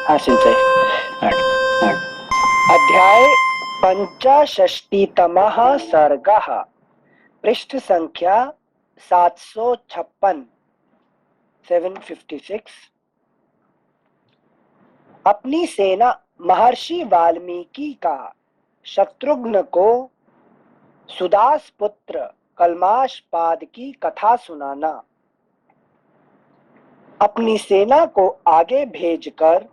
हाँ सिंचाई। अध्याय पंचषष्टितमः सर्गः। पृष्ठ संख्या 756 756। अपनी सेना महर्षि वाल्मीकि का शत्रुघ्न को सुदास पुत्र कलमाशपाद की कथा सुनाना। अपनी सेना को आगे भेजकर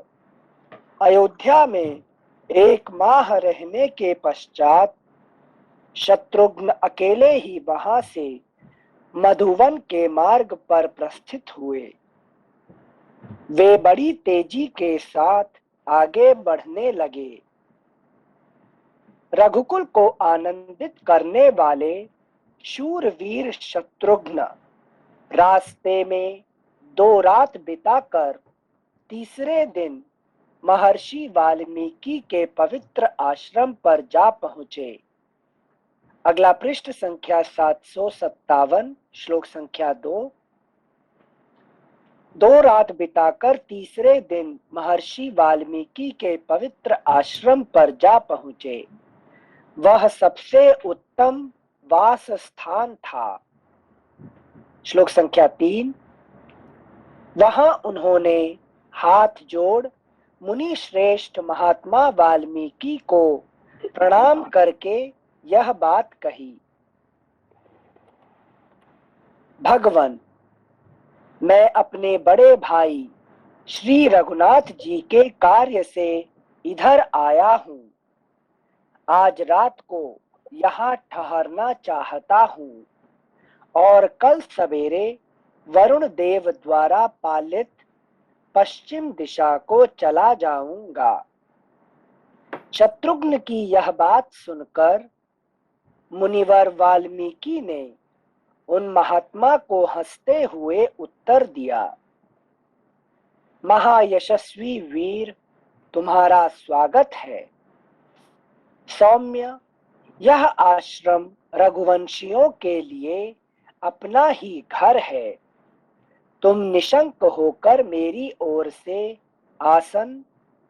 अयोध्या में 1 माह रहने के पश्चात शत्रुघ्न अकेले ही वहां से मधुवन के मार्ग पर प्रस्थित हुए। वे बड़ी तेजी के साथ आगे बढ़ने लगे। रघुकुल को आनंदित करने वाले शूरवीर शत्रुघ्न रास्ते में 2 रात बिताकर तीसरे दिन महर्षि वाल्मीकि के पवित्र आश्रम पर जा पहुंचे। अगला पृष्ठ संख्या 757 श्लोक संख्या 2। 2 रात बिताकर तीसरे दिन महर्षि वाल्मीकि के पवित्र आश्रम पर जा पहुंचे। वह सबसे उत्तम वास स्थान था। श्लोक संख्या 3। वहां उन्होंने हाथ जोड़ मुनि श्रेष्ठ महात्मा वाल्मीकि को प्रणाम करके यह बात कही। भगवन, मैं अपने बड़े भाई श्री रघुनाथ जी के कार्य से इधर आया हूं। आज रात को यहाँ ठहरना चाहता हूँ और कल सवेरे वरुण देव द्वारा पालित पश्चिम दिशा को चला जाऊंगा। शत्रुघ्न की यह बात सुनकर मुनिवर वाल्मीकि ने उन महात्मा को हंसते हुए उत्तर दिया, महायशस्वी वीर, तुम्हारा स्वागत है। सौम्य, यह आश्रम रघुवंशियों के लिए अपना ही घर है। तुम निशंक होकर मेरी ओर से आसन,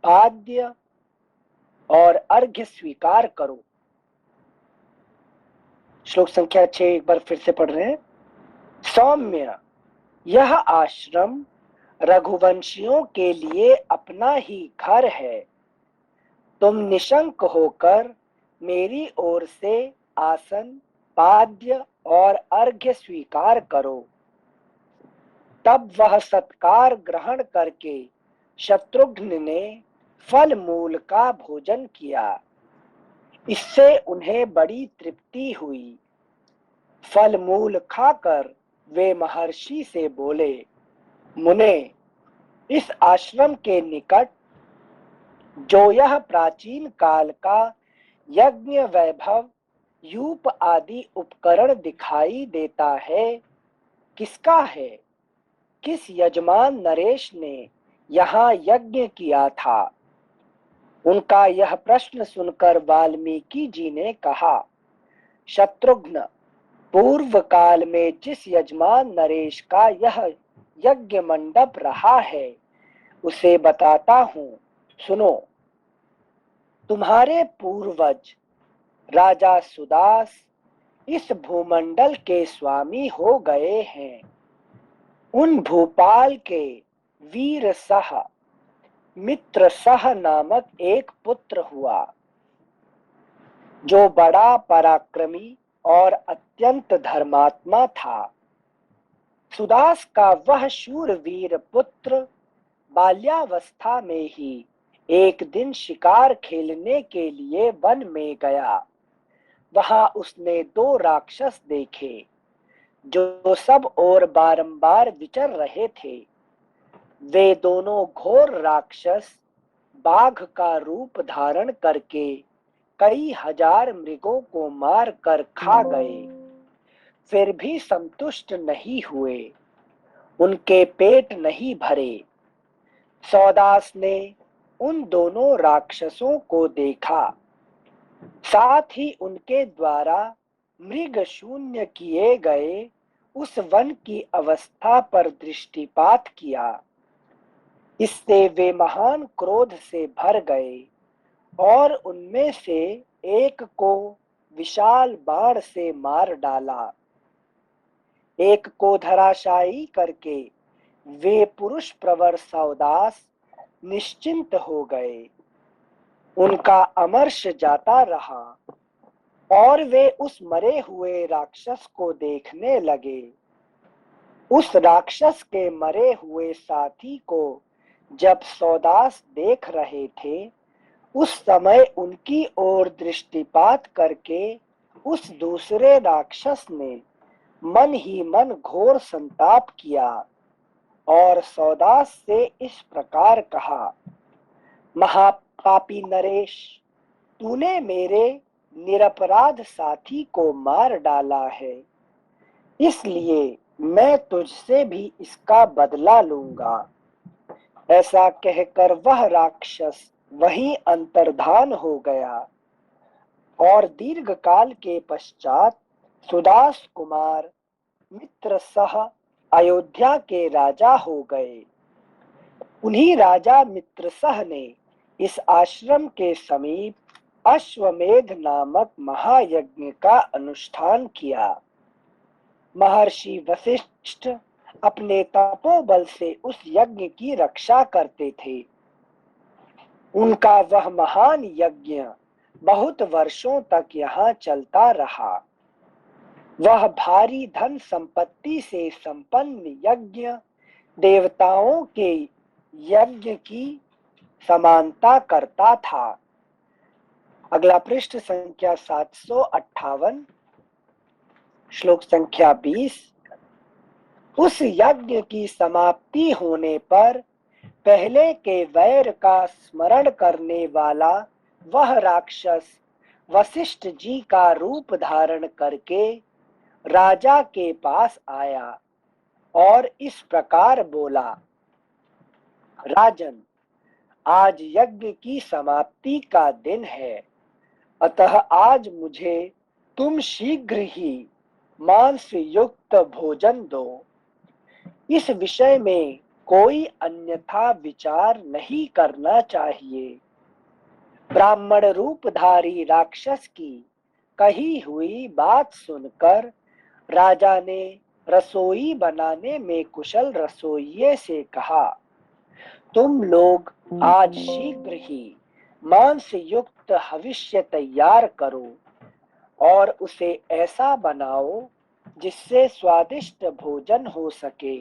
पाद्य और अर्घ्य स्वीकार करो। श्लोक संख्या 6 एक बार फिर से पढ़ रहे हैं। सौम्य, यह आश्रम रघुवंशियों के लिए अपना ही घर है। तुम निशंक होकर मेरी ओर से आसन, पाद्य और अर्घ्य स्वीकार करो। तब वह सत्कार ग्रहण करके शत्रुघ्न ने फल मूल का भोजन किया। इससे उन्हें बड़ी तृप्ति हुई। फल मूल खाकर वे महर्षि से बोले, मुने, इस आश्रम के निकट जो यह प्राचीन काल का यज्ञ वैभव, यूप आदि उपकरण दिखाई देता है, किसका है? किस यजमान नरेश ने यहाँ यज्ञ किया था? उनका यह प्रश्न सुनकर वाल्मीकि जी ने कहा, शत्रुघ्न, पूर्व काल में जिस यजमान नरेश का यह यज्ञ मंडप रहा है उसे बताता हूँ, सुनो। तुम्हारे पूर्वज राजा सुदास इस भूमंडल के स्वामी हो गए हैं। उन भूपाल के वीर सह मित्र सह नामक एक पुत्र हुआ, जो बड़ा पराक्रमी और अत्यंत धर्मात्मा था। सुदास का वह शूरवीर पुत्र बाल्यावस्था में ही एक दिन शिकार खेलने के लिए वन में गया। वहां उसने 2 राक्षस देखे जो सब ओर बारंबार विचर रहे थे। वे दोनों घोर राक्षस बाघ का रूप धारण करके कई हजार मृगों को मार कर खा गए, फिर भी संतुष्ट नहीं हुए। उनके पेट नहीं भरे। सौदास ने उन दोनों राक्षसों को देखा, साथ ही उनके द्वारा मृग शून्य किए गए उस वन की अवस्था पर दृष्टिपात किया। इससे वे महान क्रोध से भर गए और उनमें से एक को विशाल बाण से मार डाला। एक को धराशायी करके वे पुरुष प्रवर सौदास निश्चिंत हो गए। उनका अमर्ष जाता रहा और वे उस मरे हुए राक्षस को देखने लगे। उस राक्षस के मरे हुए साथी को जब सौदास देख रहे थे, उस समय उनकी ओर दृष्टिपात करके उस दूसरे राक्षस ने मन ही मन घोर संताप किया और सौदास से इस प्रकार कहा, महापापी नरेश, तूने मेरे निरपराध साथी को मार डाला है, इसलिए मैं तुझसे भी इसका बदला लूंगा। ऐसा कहकर वह राक्षस वहीं अंतर्धान हो गया और दीर्घ काल के पश्चात सुदास कुमार मित्र सह अयोध्या के राजा हो गए। उन्हीं राजा मित्रसह ने इस आश्रम के समीप अश्वमेध नामक महायज्ञ का अनुष्ठान किया। महर्षि वशिष्ठ अपने तपोबल से उस यज्ञ की रक्षा करते थे। उनका वह महान यज्ञ बहुत वर्षों तक यहाँ चलता रहा। वह भारी धन संपत्ति से संपन्न यज्ञ देवताओं के यज्ञ की समानता करता था। अगला पृष्ठ संख्या 758, श्लोक संख्या 20। उस यज्ञ की समाप्ति होने पर पहले के वैर का स्मरण करने वाला वह राक्षस वशिष्ठ जी का रूप धारण करके राजा के पास आया और इस प्रकार बोला, राजन, आज यज्ञ की समाप्ति का दिन है, अतः आज मुझे तुम शीघ्र ही मांस युक्त भोजन दो। इस विषय में कोई अन्यथा विचार नहीं करना चाहिए। ब्राह्मण रूपधारी राक्षस की कही हुई बात सुनकर राजा ने रसोई बनाने में कुशल रसोइये से कहा, तुम लोग आज शीघ्र ही मांस युक्त हविष्य तैयार करो और उसे ऐसा बनाओ जिससे स्वादिष्ट भोजन हो सके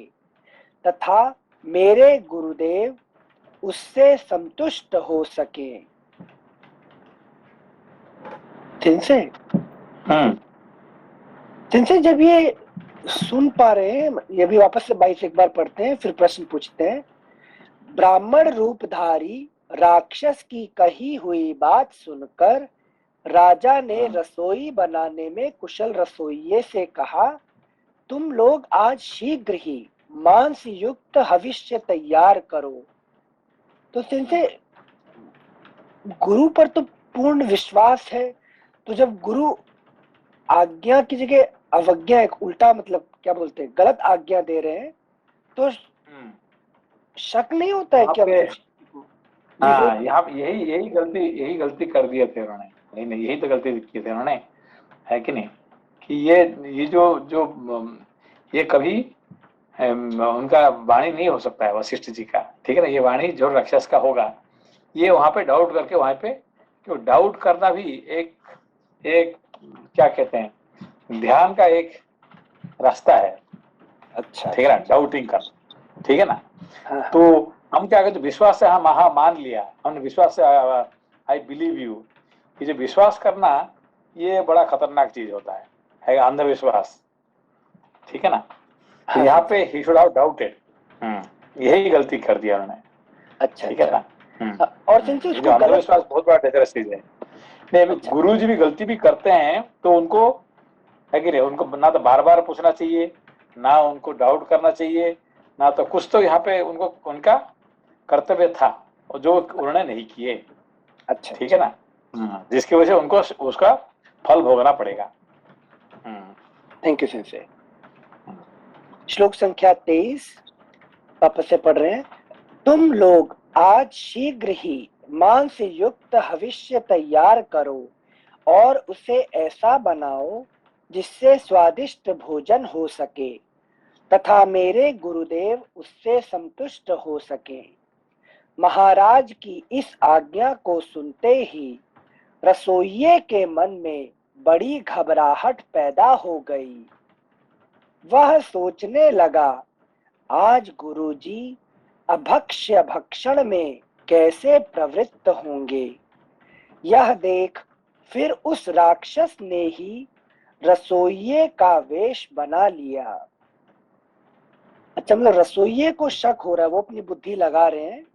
तथा मेरे गुरुदेव उससे संतुष्ट हो सके। जिनसे जब ये सुन पा रहे हैं, ये भी वापस से 22 एक बार पढ़ते हैं, फिर प्रश्न पूछते हैं। ब्राह्मण रूपधारी राक्षस की कही हुई बात सुनकर राजा ने रसोई बनाने में कुशल रसोइये से कहा, तुम लोग आज शीघ्र ही मांस युक्त हविष्य तैयार करो। तो जिनसे गुरु पर तो पूर्ण विश्वास है, तो जब गुरु आज्ञा की जगह अवज्ञा, एक उल्टा मतलब क्या बोलते हैं, गलत आज्ञा दे रहे हैं, तो शक नहीं होता है क्या? हाँ, यहाँ यही गलती कर दिए थे उन्होंने। नहीं, यही तो गलती की थी उन्होंने, है कि नहीं, कि ये जो ये कभी उनका वाणी नहीं हो सकता है वशिष्ठ जी का, ठीक है ना। ये वाणी जो राक्षस का होगा, ये वहां पे डाउट करके वहां पे, क्यों डाउट करना भी एक क्या कहते हैं, ध्यान का एक रास्ता है। अच्छा, ठीक है ना, डाउटिंग करना, ठीक है ना। हाँ, तो हम क्या कहते, विश्वास से हम मान लिया, हमने विश्वास से आई बिलीव यू। ये जो विश्वास करना, ये बड़ा खतरनाक चीज होता है अंधविश्वास, ठीक है ना। तो हाँ, यहाँ पे ही शुड हैव डाउटेड, यही गलती कर दिया उन्होंने। अच्छा, ठीक है ना। और सिंस ये जो अंधविश्वास बहुत बड़ा डेंजरस चीज है। नहीं, गुरु जी भी गलती भी करते हैं तो उनको, है कि नहीं, उनको ना तो बार बार पूछना चाहिए, ना उनको डाउट करना चाहिए, ना तो कुछ तो यहाँ पे उनको उनका कर्तव्य था जो उन्होंने नहीं किए। अच्छा, ठीक है ना, जिसकी वजह से उनको उसका फल भोगना पड़ेगा। Thank you sensei. श्लोक संख्या 23 वापस से पढ़ रहे हैं। तुम लोग आज शीघ्र ही मांस युक्त हविष्य तैयार करो और उसे ऐसा बनाओ जिससे स्वादिष्ट भोजन हो सके तथा मेरे गुरुदेव उससे संतुष्ट हो सके। महाराज की इस आज्ञा को सुनते ही रसोइये के मन में बड़ी घबराहट पैदा हो गई। वह सोचने लगा, आज गुरुजी अभक्ष्य भक्षण में कैसे प्रवृत्त होंगे। यह देख फिर उस राक्षस ने ही रसोइये का वेश बना लिया। अच्छा, मतलब रसोइये को शक हो रहा है, वो अपनी बुद्धि लगा रहे हैं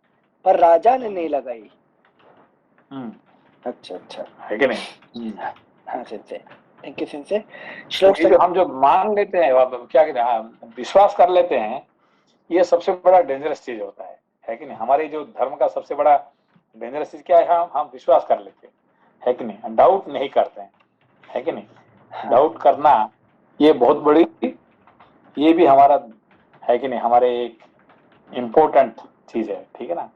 पर राजा ने नहीं लगाई। अच्छा अच्छा, है कि नहीं? हाँ सिंसे, थैंक यू सिंसे। श्लोक जो हम जो मान लेते हैं, क्या कहते हैं, विश्वास कर लेते हैं, ये सबसे बड़ा डेंजरस चीज होता है कि नहीं? हमारे जो धर्म का सबसे बड़ा डेंजरस चीज क्या है? हम विश्वास कर लेते हैं, है कि नहीं? डाउट नहीं करते हैं, है कि नहीं? हाँ। डाउट करना ये बहुत बड़ी, ये भी हमारा, है कि नहीं, हमारे एक इम्पोर्टेंट चीज है, ठीक है ना?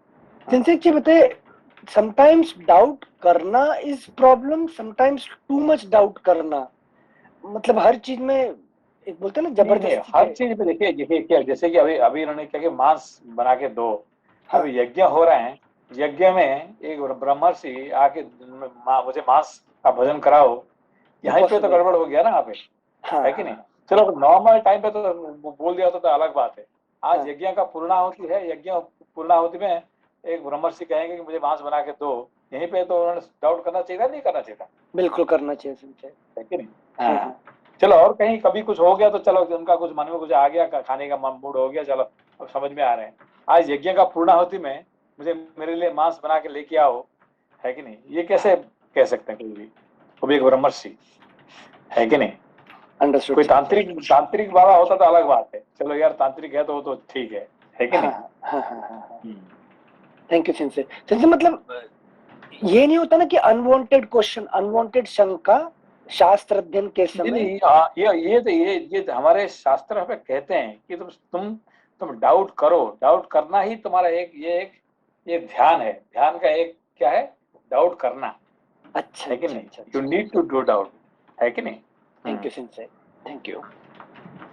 सिंसे जी बताइए, समटाइम्स डाउट करना is problem, sometimes too much doubt करना, मतलब हर चीज में एक बोलते हैं ना जबरदस्ती हर चीज पे देखिए, क्या जैसे कि अभी अभी इन्होंने क्या कि मांस बना के दो, हाँ। अभी यज्ञ हो रहे हैं, यज्ञ में एक ब्रह्मर्षि आके मुझे मांस का भोजन कराओ, यहाँ पे तो गड़बड़ हो गया ना यहाँ पे, हाँ, है कि नहीं? चलो नॉर्मल टाइम पे तो बोल दिया होता तो अलग बात है। आज हाँ। यज्ञ का पूर्णाहुति है, यज्ञ पूर्णाहुति में एक ब्रह्मर्षि कहेंगे कि मुझे मांस बना के दो, यहीं पे तो उन्होंने डाउट करना चाहिए, नहीं करना चाहिए? बिल्कुल करना चाहिए सिंसे, है कि नहीं? हाँ, हाँ। हाँ। चलो, और कहीं कभी कुछ हो गया तो चलो, उनका कुछ मन में कुछ आ गया, खाने का मूड हो गया, चलो अब समझ में आ रहे हैं। आज यज्ञ का पूर्णाहुति में मुझे मेरे लिए मांस बना के लेके आओ, है कि नहीं? ये कैसे कह सकते हैं कोई भी? वो भी एक ब्रह्मर्षि, है कि नहीं? अंडरस्टूड। कोई तांत्रिक बाबा होता तो अलग बात है, चलो यार तांत्रिक है तो वो तो ठीक है कि नहीं? हाँ, हाँ, हाँ। Thank you सिंसे। सिंसे मतलब ये नहीं होता ना कि अनवांटेड क्वेश्चन, अनवांटेड शंका शास्त्र अध्ययन के समय। नहीं, ये तो हमारे शास्त्र हमें कहते हैं कि तुम डाउट करो, डाउट करना ही तुम्हारा ये ध्यान है, ध्यान का एक क्या है? डाउट करना, अच्छा है कि अच्छा नहीं? अच्छा, you need to do doubt, है कि नहीं? Thank you sensei, thank you.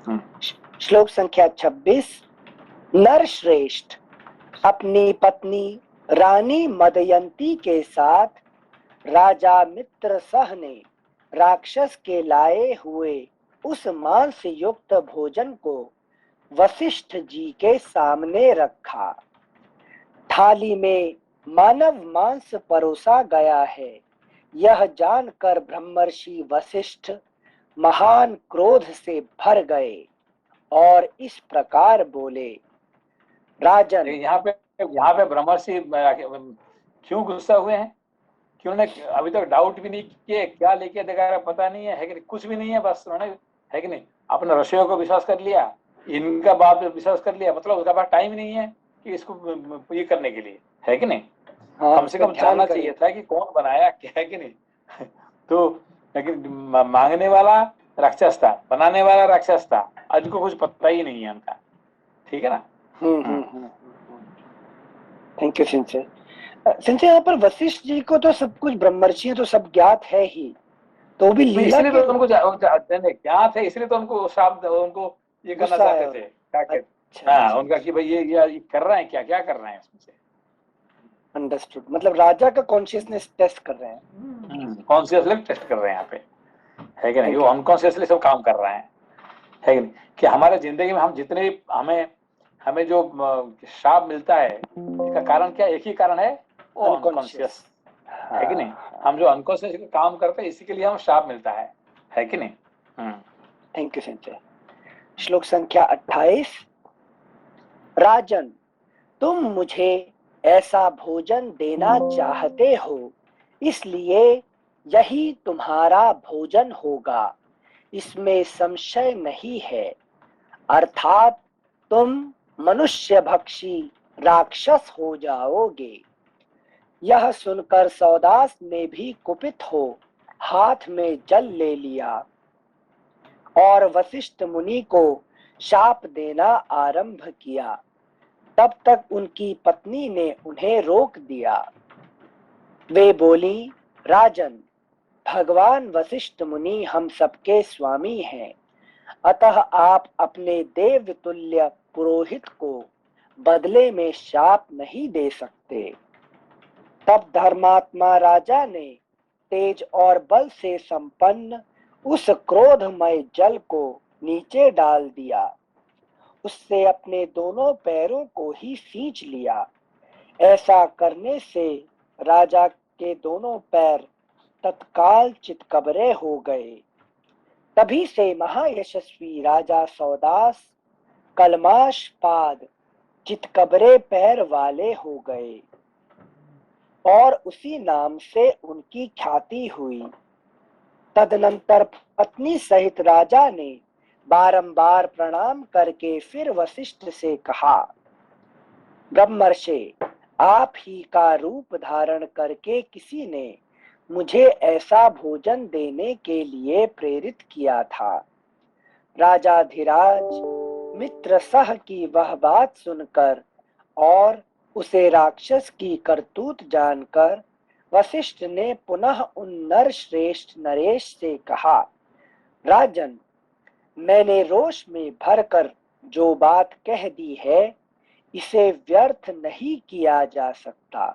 हम्म। श्लोक संख्या 26। नर श्रेष्ठ अपनी पत्नी रानी मदयंती के साथ राजा मित्रसह ने राक्षस के लाए हुए उस मांस युक्त भोजन को वशिष्ठ जी के सामने रखा। थाली में मानव मांस परोसा गया है, यह जानकर ब्रह्मर्षि वशिष्ठ महान क्रोध से भर गए और इस प्रकार बोले, राजन। यहाँ पे ब्रह्मर्षि क्यों गुस्सा हुए हैं? कि उन्होंने अभी तक डाउट भी नहीं किए, क्या लेके देखा पता नहीं है कि नहीं? कुछ भी नहीं है, बस उन्होंने, है कि नहीं, अपने रसोइयों को विश्वास कर लिया, इनका बात विश्वास कर लिया, मतलब उसका पास टाइम नहीं है कि इसको ये करने के लिए, है कि नहीं? हाँ, कम से कम जानना चाहिए था कि कौन बनाया, क्या है कि नहीं? तो लेकिन मांगने वाला राक्षस था, बनाने वाला राक्षस था, आज को कुछ पता ही नहीं है उनका, ठीक है ना? Thank you सिंसे। सिंसे यहाँ पर वशिष्ठ जी को तो सब कुछ, ब्रह्मर्षि तो सब ज्ञात है ही, तो भी लीला इसलिए के तो उनको क्या थे, इसलिए तो उनको श्राप, उनको ये करना गुस्सा चाहते है। थे, क्या कहते, अच्छा हाँ, अच्छा, उनका कि भाई ये कर रहे हैं, क्या कर रहे हैं इसमें से। अंडरस्टूड, मतलब राजा का कॉन्शियसनेस टेस्ट कर रहे हैं। कॉन्शियसली टेस्ट कर रहे हैं यहाँ पे, है कि नहीं? थैंक वो यू। अनकॉन्शियसली सब काम कर रहे हैं, है कि नहीं? कि हमारे जिंदगी में हम जितने हमें हमें जो श्राप मिलता है, इसका कारण क्या? एक ही कारण है, वो अनकॉन्शियस। अनकॉन्शियस, है कि नहीं? हम जो अनकॉन्शियस काम करते हैं, इसी के लिए हम श्राप मिलता है कि नहीं? Thank you sensei. श्लोक संख्या 28। राजन, तुम मुझे ऐसा भोजन देना चाहते हो, इसलिए यही तुम्हारा भोजन होगा, इसमें संशय नहीं है, अर्थात तुम मनुष्य भक्षी राक्षस हो जाओगे। यह सुनकर सौदास ने भी कुपित हो हाथ में जल ले लिया और वशिष्ठ मुनि को शाप देना आरंभ किया। तब तक उनकी पत्नी ने उन्हें रोक दिया। वे बोली, राजन, भगवान वशिष्ठ मुनि हम सबके स्वामी हैं, अतः आप अपने देवतुल्य पुरोहित को बदले में शाप नहीं दे सकते। तब धर्मात्मा राजा ने तेज और बल से संपन्न उस क्रोधमय जल को नीचे डाल दिया, उससे अपने दोनों पैरों को ही सींच लिया। ऐसा करने से राजा के दोनों पैर तत्काल चितकबरे हो गए। तभी से महायशस्वी राजा सौदास कलमाशपाद चितकबरे पैर वाले हो गए और उसी नाम से उनकी ख्याति हुई। तदनंतर पत्नी सहित राजा ने बारंबार प्रणाम करके फिर वशिष्ठ से कहा, ब्रह्मर्षि, आप ही का रूप धारण करके किसी ने मुझे ऐसा भोजन देने के लिए प्रेरित किया था। राजा धीराज मित्र सह की वह बात सुनकर और उसे राक्षस की करतूत जानकर वशिष्ठ ने पुनः उन नरश्रेष्ठ नरेश से कहा, राजन, मैंने रोष में भरकर जो बात कह दी है इसे व्यर्थ नहीं किया जा सकता,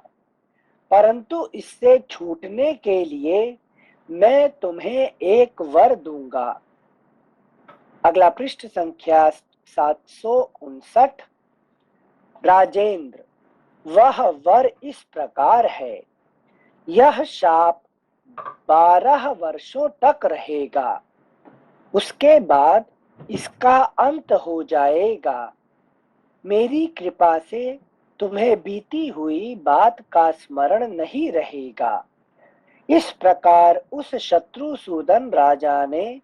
परंतु इससे छूटने के लिए मैं तुम्हें एक वर दूंगा। अगला पृष्ठ संख्या 759। राजेंद्र, वह वर इस प्रकार है, यह शाप 12 वर्षों तक रहेगा, उसके बाद इसका अंत हो जाएगा। मेरी कृपा से तुम्हें बीती हुई बात का स्मरण नहीं रहेगा। इस प्रकार उस शत्रुसूदन राजा ने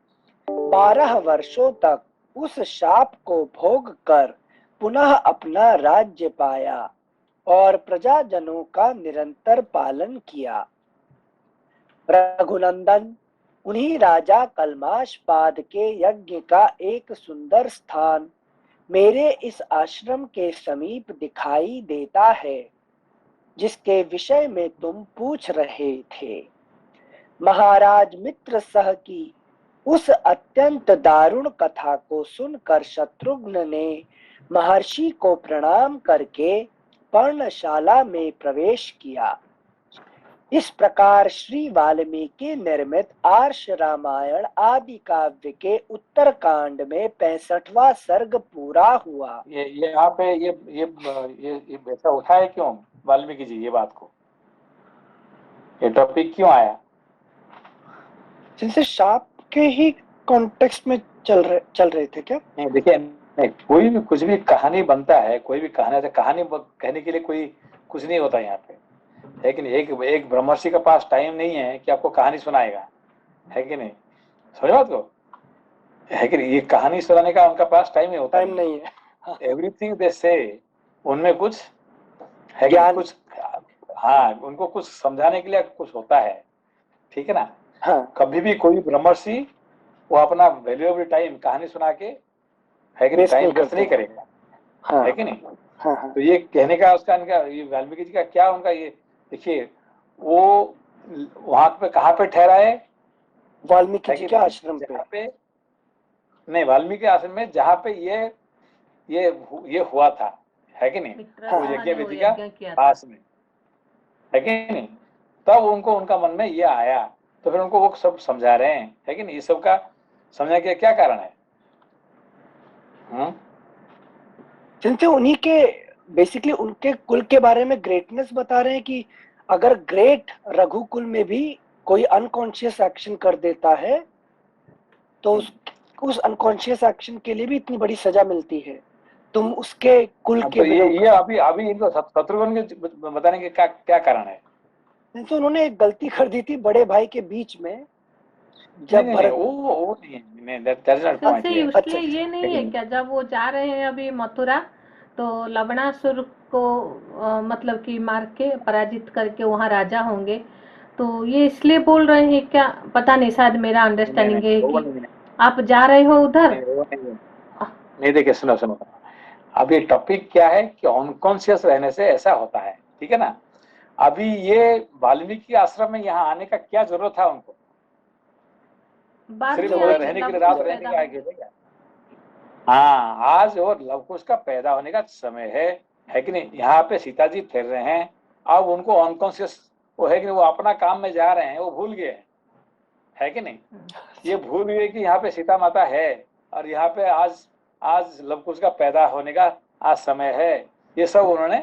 12 वर्षों तक उस शाप को भोग कर पुनः अपना राज्य पाया और प्रजाजनों का निरंतर पालन किया। रघुनंदन, उन्हीं राजा कलमाशपाद के यज्ञ का एक सुंदर स्थान मेरे इस आश्रम के समीप दिखाई देता है, जिसके विषय में तुम पूछ रहे थे। महाराज मित्र सह की उस अत्यंत दारुण कथा को सुनकर शत्रुघ्न ने महर्षि को प्रणाम करके पर्णशाला में प्रवेश किया। इस प्रकार श्री वाल्मीकि निर्मित आर्ष रामायण आदि काव्य के उत्तर कांड में 65वां सर्ग पूरा हुआ। ये यहाँ पे ये ऐसा उठाए क्यों वाल्मीकि जी ये बात को, ये टॉपिक क्यों आया? जिनसे शाप के ही कॉन्टेक्स्ट में चल रहे थे क्या? नहीं, देखिए, नहीं, कोई भी कुछ भी कहानी बनता है, कोई भी कहानी कहने के लिए कोई कुछ नहीं होता यहाँ पे, है कि नहीं? एक ब्रह्मर्षि के पास टाइम नहीं है कि आपको कहानी सुनाएगा, है कि नहीं? समझ बात को, है कि नहीं? ये कहानी सुनाने का उनका पास टाइम नहीं होता, टाइम नहीं है। एवरीथिंग दे से उनमें कुछ है, कुछ, हाँ, उनको कुछ समझाने के लिए कुछ होता है, ठीक है ना? हाँ। कभी भी कोई ब्रह्मर्षि वो अपना वैल्यूएबल टाइम कहानी सुना के, है कि नहीं, टाइम वेस्ट नहीं करेगा, हाँ। है कि नहीं? हाँ। तो ये कहने का उसका इनका ये वाल्मीकि जी का क्या उनका ये देखिए, वो वहां पे कहाँ पे ठहरा है? वाल्मीकि जी के आश्रम पे नहीं, वाल्मीकि आश्रम में जहाँ पे ये हुआ था, है कि नहीं? वो यज्ञ विधि का पास में, है कि नहीं? तब उनको उनका मन में ये आया, तो फिर उनको वो सब समझा रहे हैं, है कि नहीं? ये सब का समझने के क्या कारण है? जिनसे उन्हीं के बेसिकली उनके कुल के बारे में ग्रेटनेस बता रहे हैं कि अगर ग्रेट रघुकुल में भी कोई अनकॉन्शियस एक्शन कर देता है तो उस अनकॉन्शियस एक्शन के लिए भी इतनी बड़ी सजा मिलती है। तुम उसके कुल के ये अभी इनको शत्रुघ्न के बताने के क्या कारण है? तो उन्होंने एक गलती कर दी थी बड़े भाई के बीच में, जब नहीं, वो नहीं, दैट्स नॉट पॉइंट। उसके ये नहीं है क्या, जब वो जा रहे हैं अभी मथुरा, तो लवणासुर को मतलब कि मार के पराजित करके वहाँ राजा होंगे, तो ये इसलिए बोल रहे हैं क्या? पता नहीं, शायद मेरा अंडरस्टैंडिंग है कि आप जा रहे हो उधर। नहीं, देखिए, सुनो, अब ये टॉपिक क्या है कि अनकॉन्शियस रहने से ऐसा होता है, ठीक है ना। अभी ये वाल्मीकि आश्रम में यहाँ आने का क्या जरूरत था उनको? बाद सिर्फ में वही आज रहने के लिए, लव रात कुश रहने पैदा के आए हो थे क्या? हाँ, आज और लव कुश का पैदा होने का समय है कि नहीं। यहाँ पे सीता जी ठहर रहे हैं, अब उनको अनकॉन्शियस वो है कि नहीं, वो अपना काम में जा रहे हैं, वो भूल गए, है कि नहीं। ये भूल गए कि यहाँ पे सीता माता है, और यहाँ पे आज आज लव कुश का पैदा होने का आज समय है। ये सब उन्होंने,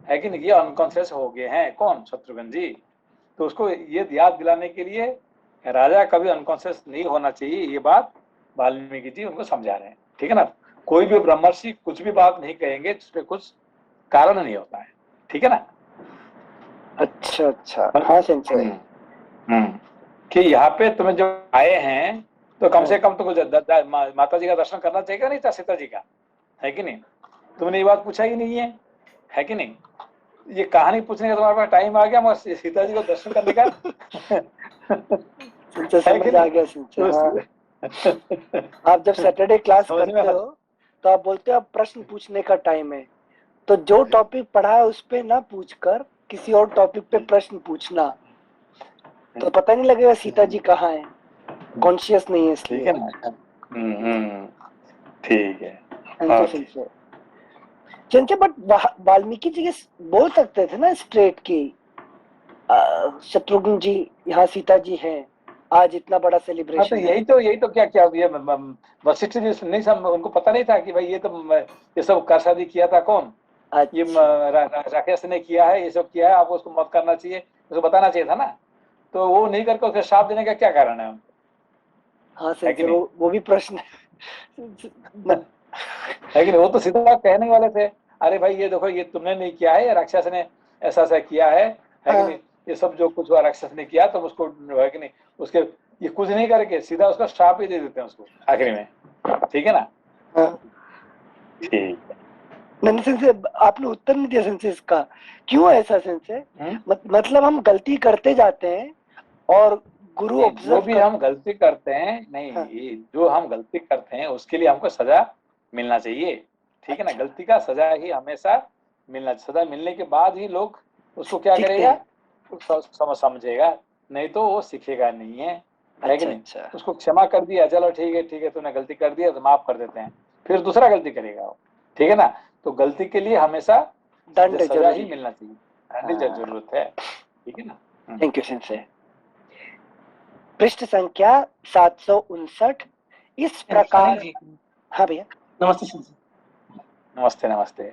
है कि नहीं, ये अनकॉन्शियस हो गए हैं। कौन? शत्रुघ्न जी। तो उसको ये याद दिलाने के लिए राजा कभी अनकॉन्शियस नहीं होना चाहिए, ये बात वाल्मीकि जी उनको समझा रहे हैं, ठीक है ना। कोई भी ब्रह्मर्षि कुछ भी बात नहीं कहेंगे जिसपे कुछ कारण नहीं होता है, ठीक है ना। अच्छा अच्छा, हाँ सेंसे। कि यहाँ पे तुम्हें जो आए हैं तो कम से हाँ। कम तुमको माता जी का दर्शन करना चाहिए नहीं था, सीता जी का, है कि नहीं। तुमने ये बात पूछा ही नहीं है कि नहीं। ये कहानी पूछने का तुम्हारे पास टाइम आ गया मगर सीता जी को दर्शन करने का सेंसे है कि समझ आ नहीं। गया सेंसे। हाँ, तो आप जब सैटरडे क्लास समझ में करते हो तो आप बोलते हो अब प्रश्न पूछने का टाइम है, तो जो टॉपिक पढ़ा है उस पे ना पूछकर किसी और टॉपिक पे प्रश्न पूछना, तो पता नहीं लगेगा सीता जी कहाँ है, कॉन्शियस नहीं है ठीक इसलिए। है ना। ठीक है। Sensei okay. Sensei sensei, but Valmiki ji बोल सकते थे ना स्ट्रेट की शत्रुघ्न जी यहाँ सीता जी हैं, आज इतना बड़ा हाँ, तो सेलिब्रेशन है। यही तो क्या क्या ये वशिष्ठ जी नहीं, सब उनको पता नहीं था कि भाई ये तो ये सब कर शादी किया था कौन? ये अच्छा, राकेश ने किया है, ये सब किया है, आपको उसको मत करना चाहिए, उसको बताना चाहिए था ना। तो वो नहीं करके उसके श्राप देने का क्या कारण है उनको, हाँ है कि सेंसे, नहीं। वो भी प्रश्न है। है कि नहीं। वो तो सीधा कहने वाले थे, अरे भाई ये देखो, ये तुमने नहीं किया है, ये राक्षस ने ऐसा ऐसा किया है कि नहीं। हाँ ये सब जो कुछ हुआ राक्षस ने किया, तो उसको, है कि नहीं, उसके ये कुछ नहीं करके सीधा उसका श्राप ही दे देते हैं उसको आखिरी में, ठीक है ना। हाँ, ठीक मैंने सेंसे आपने उत्तर नहीं दिया सेंसे इसका, क्यों ऐसा सेंसे? है। मतलब हम गलती करते जाते हैं और गुरु नहीं, जो ऑब्जर्व भी कर। हम गलती करते हैं, नहीं, हाँ, ये जो हम गलती करते हैं उसके लिए हमको सजा मिलना चाहिए, ठीक है ना। अच्छा, गलती का सजा ही हमेशा मिलना, सजा मिलने के बाद ही लोग उसको क्या सीखते करेगा, हैं। समझेगा, नहीं तो वो सीखेगा नहीं है कि अच्छा नहीं। अच्छा, उसको क्षमा कर दिया, चलो ठीक है, तूने गलती कर दिया तो माफ कर देते हैं, फिर दूसरा गलती करेगा वो, ठीक है ना। तो गलती के लिए हमेशा दंड सजा जरूरी ही है। मिलना चाहिए, हाँ, जरूरत है, ठीक है ना। Thank you sensei. पृष्ठ संख्या 759। इस अनिल प्रकार। जी, हाँ भैया। नमस्ते संजय। नमस्ते नमस्ते।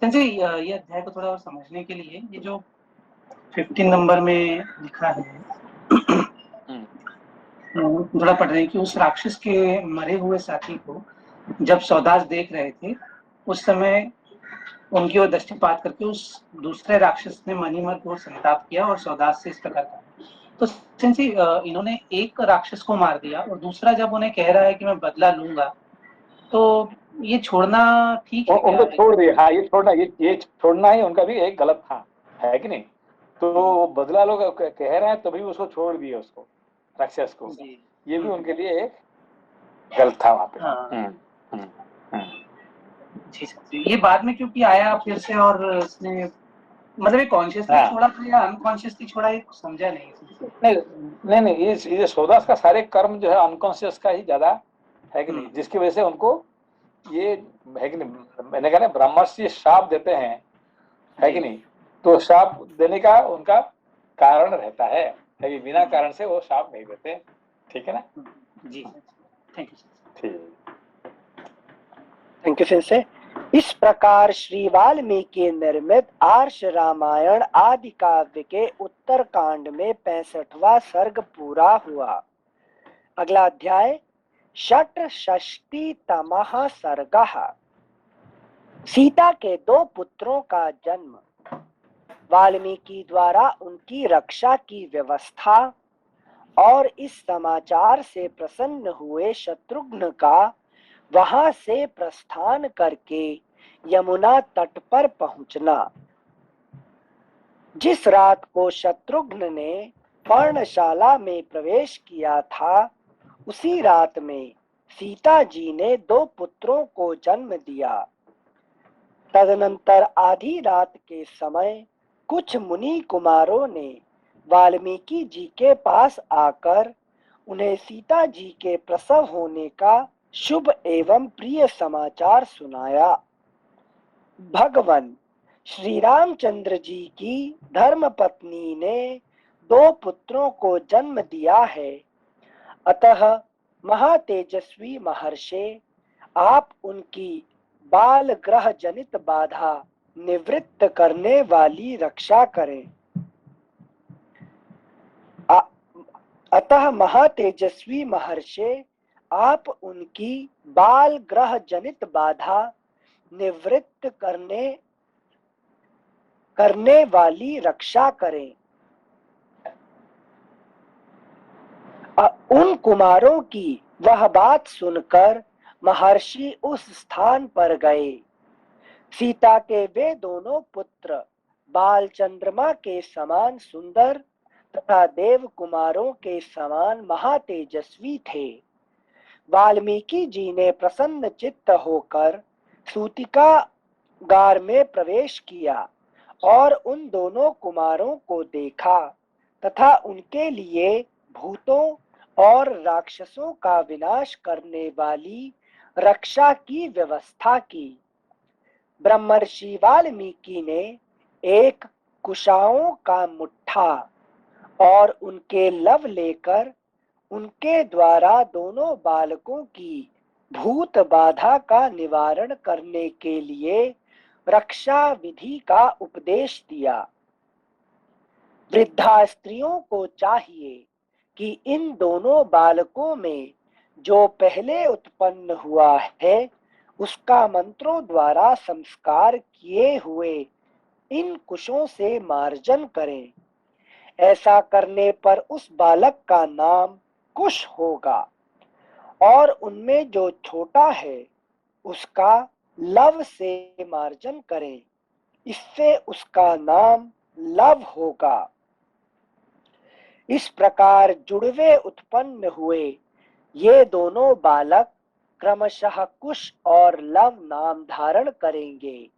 संजय, ये अध्याय को थोड़ा और समझने के लिए ये जो 15 नंबर में लिखा है, थोड़ा पढ़ रहे हैं कि उस राक्षस के मरे हुए साथी को जब सौदास देख रहे थे, उस समय उनकी ओर दृष्टिपात करके उस दूसरे राक्षस ने मन ही मन घोर संताप किया और सौदास से इस प्रकार कहा। तो संजय, इन्होंने एक राक्षस को मार दिया और दूसरा जब उन्हें कह रहा है कि मैं बदला लूंगा, तो ये छोड़ना ठीक है क्या? उनको छोड़ दिया। हाँ, ये छोड़ना ही उनका भी एक गलत था, है कि नहीं। तो वो बदला लोग कह रहे हैं तभी उसको छोड़ दिए, उसको, राक्षस को। जी, ये भी उनके लिए एक गलत था वहां पे। हाँ, हम्म, हम्म। जी सर। ये बाद में क्योंकि आया फिर से और इसने मतलब ये कॉन्शियसली हाँ, छोड़ा था या अनकॉन्शियसली छोड़ा, ये समझा नहीं। नहीं नहीं, ये सौदास का सारे कर्म जो है अनकॉन्शियस का ही ज्यादा, है कि नहीं, जिसकी वजह से उनको ये, है कि नहीं, मैंने कहा ना, ब्रह्मर्षि श्राप देते हैं, है कि नहीं। तो श्राप देने का उनका कारण रहता है कि बिना कारण से वो श्राप नहीं देते, ठीक है ना। जी सर, थैंक यू सर। ठीक। Thank you sensei. इस प्रकार श्री वाल्मीकि निर्मित आर्ष रामायण आदि काव्य के उत्तर कांड में 65वां सर्ग पूरा हुआ। अगला अध्याय षट्षष्टितमः सर्गः। सीता के 2 पुत्रों का जन्म, वाल्मीकि द्वारा उनकी रक्षा की व्यवस्था और इस समाचार से प्रसन्न हुए शत्रुघ्न का वहां से प्रस्थान करके यमुना तट पर पहुंचना। जिस रात को शत्रुघ्न ने पर्णशाला में प्रवेश किया था, उसी रात में सीता जी ने 2 पुत्रों को जन्म दिया। तदनंतर आधी रात के समय कुछ मुनि कुमारों ने वाल्मीकि जी के पास आकर उन्हें सीता जी के प्रसव होने का शुभ एवं प्रिय समाचार सुनाया। भगवान श्री रामचंद्र जी की धर्म पत्नी ने 2 पुत्रों को जन्म दिया है, अतः महातेजस्वी महर्षि आप उनकी बाल ग्रह जनित बाधा निवृत्त करने वाली रक्षा करें। अतः महातेजस्वी महर्षि आप उनकी बाल ग्रह जनित बाधा निवृत्त करने वाली रक्षा करें। उन कुमारों की वह बात सुनकर महर्षि उस स्थान पर गए। सीता के वे दोनों पुत्र बाल चंद्रमा के समान सुंदर तथा देव कुमारों के समान महातेजस्वी थे। वाल्मीकि जी ने प्रसन्न चित्त होकर सूतिका गार में प्रवेश किया और उन दोनों कुमारों को देखा तथा उनके लिए भूतों और राक्षसों का विनाश करने वाली रक्षा की व्यवस्था की। ब्रह्मर्षि वाल्मीकि ने एक कुशाओं का मुट्ठा और उनके लव लेकर उनके द्वारा दोनों बालकों की भूत बाधा का निवारण करने के लिए रक्षा विधि का उपदेश दिया। वृद्धा स्त्रियों को चाहिए कि इन दोनों बालकों में जो पहले उत्पन्न हुआ है उसका मंत्रों द्वारा संस्कार किए हुए इन कुशों से मार्जन करें। ऐसा करने पर उस बालक का नाम कुश होगा और उनमें जो छोटा है उसका लव से मार्जन करें, इससे उसका नाम लव होगा। इस प्रकार जुड़वे उत्पन्न हुए ये दोनों बालक क्रमशः कुश और लव नाम धारण करेंगे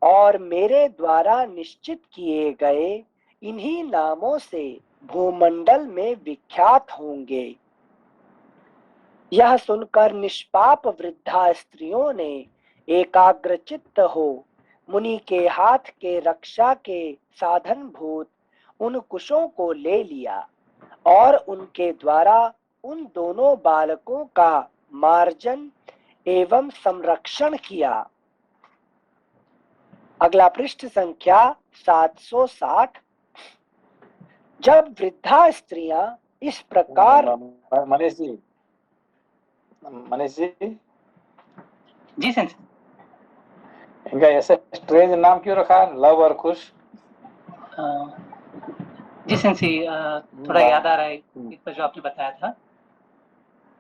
और मेरे द्वारा निश्चित किए गए इन्हीं नामों से भूमंडल में विख्यात होंगे। यह सुनकर निष्पाप वृद्धा स्त्रियों ने एकाग्रचित्त हो मुनि के हाथ के रक्षा के साधन भूत उन कुशों को ले लिया और उनके द्वारा उन दोनों बालकों का मार्जन एवं संरक्षण किया। अगला पृष्ठ संख्या 760। जब वृद्धा स्त्रियां इस प्रकार मनीष जी जी सेंस इनका ऐसे स्ट्रेंज नाम क्यों रखा, लव और खुश? जी सेंसी थोड़ा याद आ रहा है इस पर जो आपने बताया था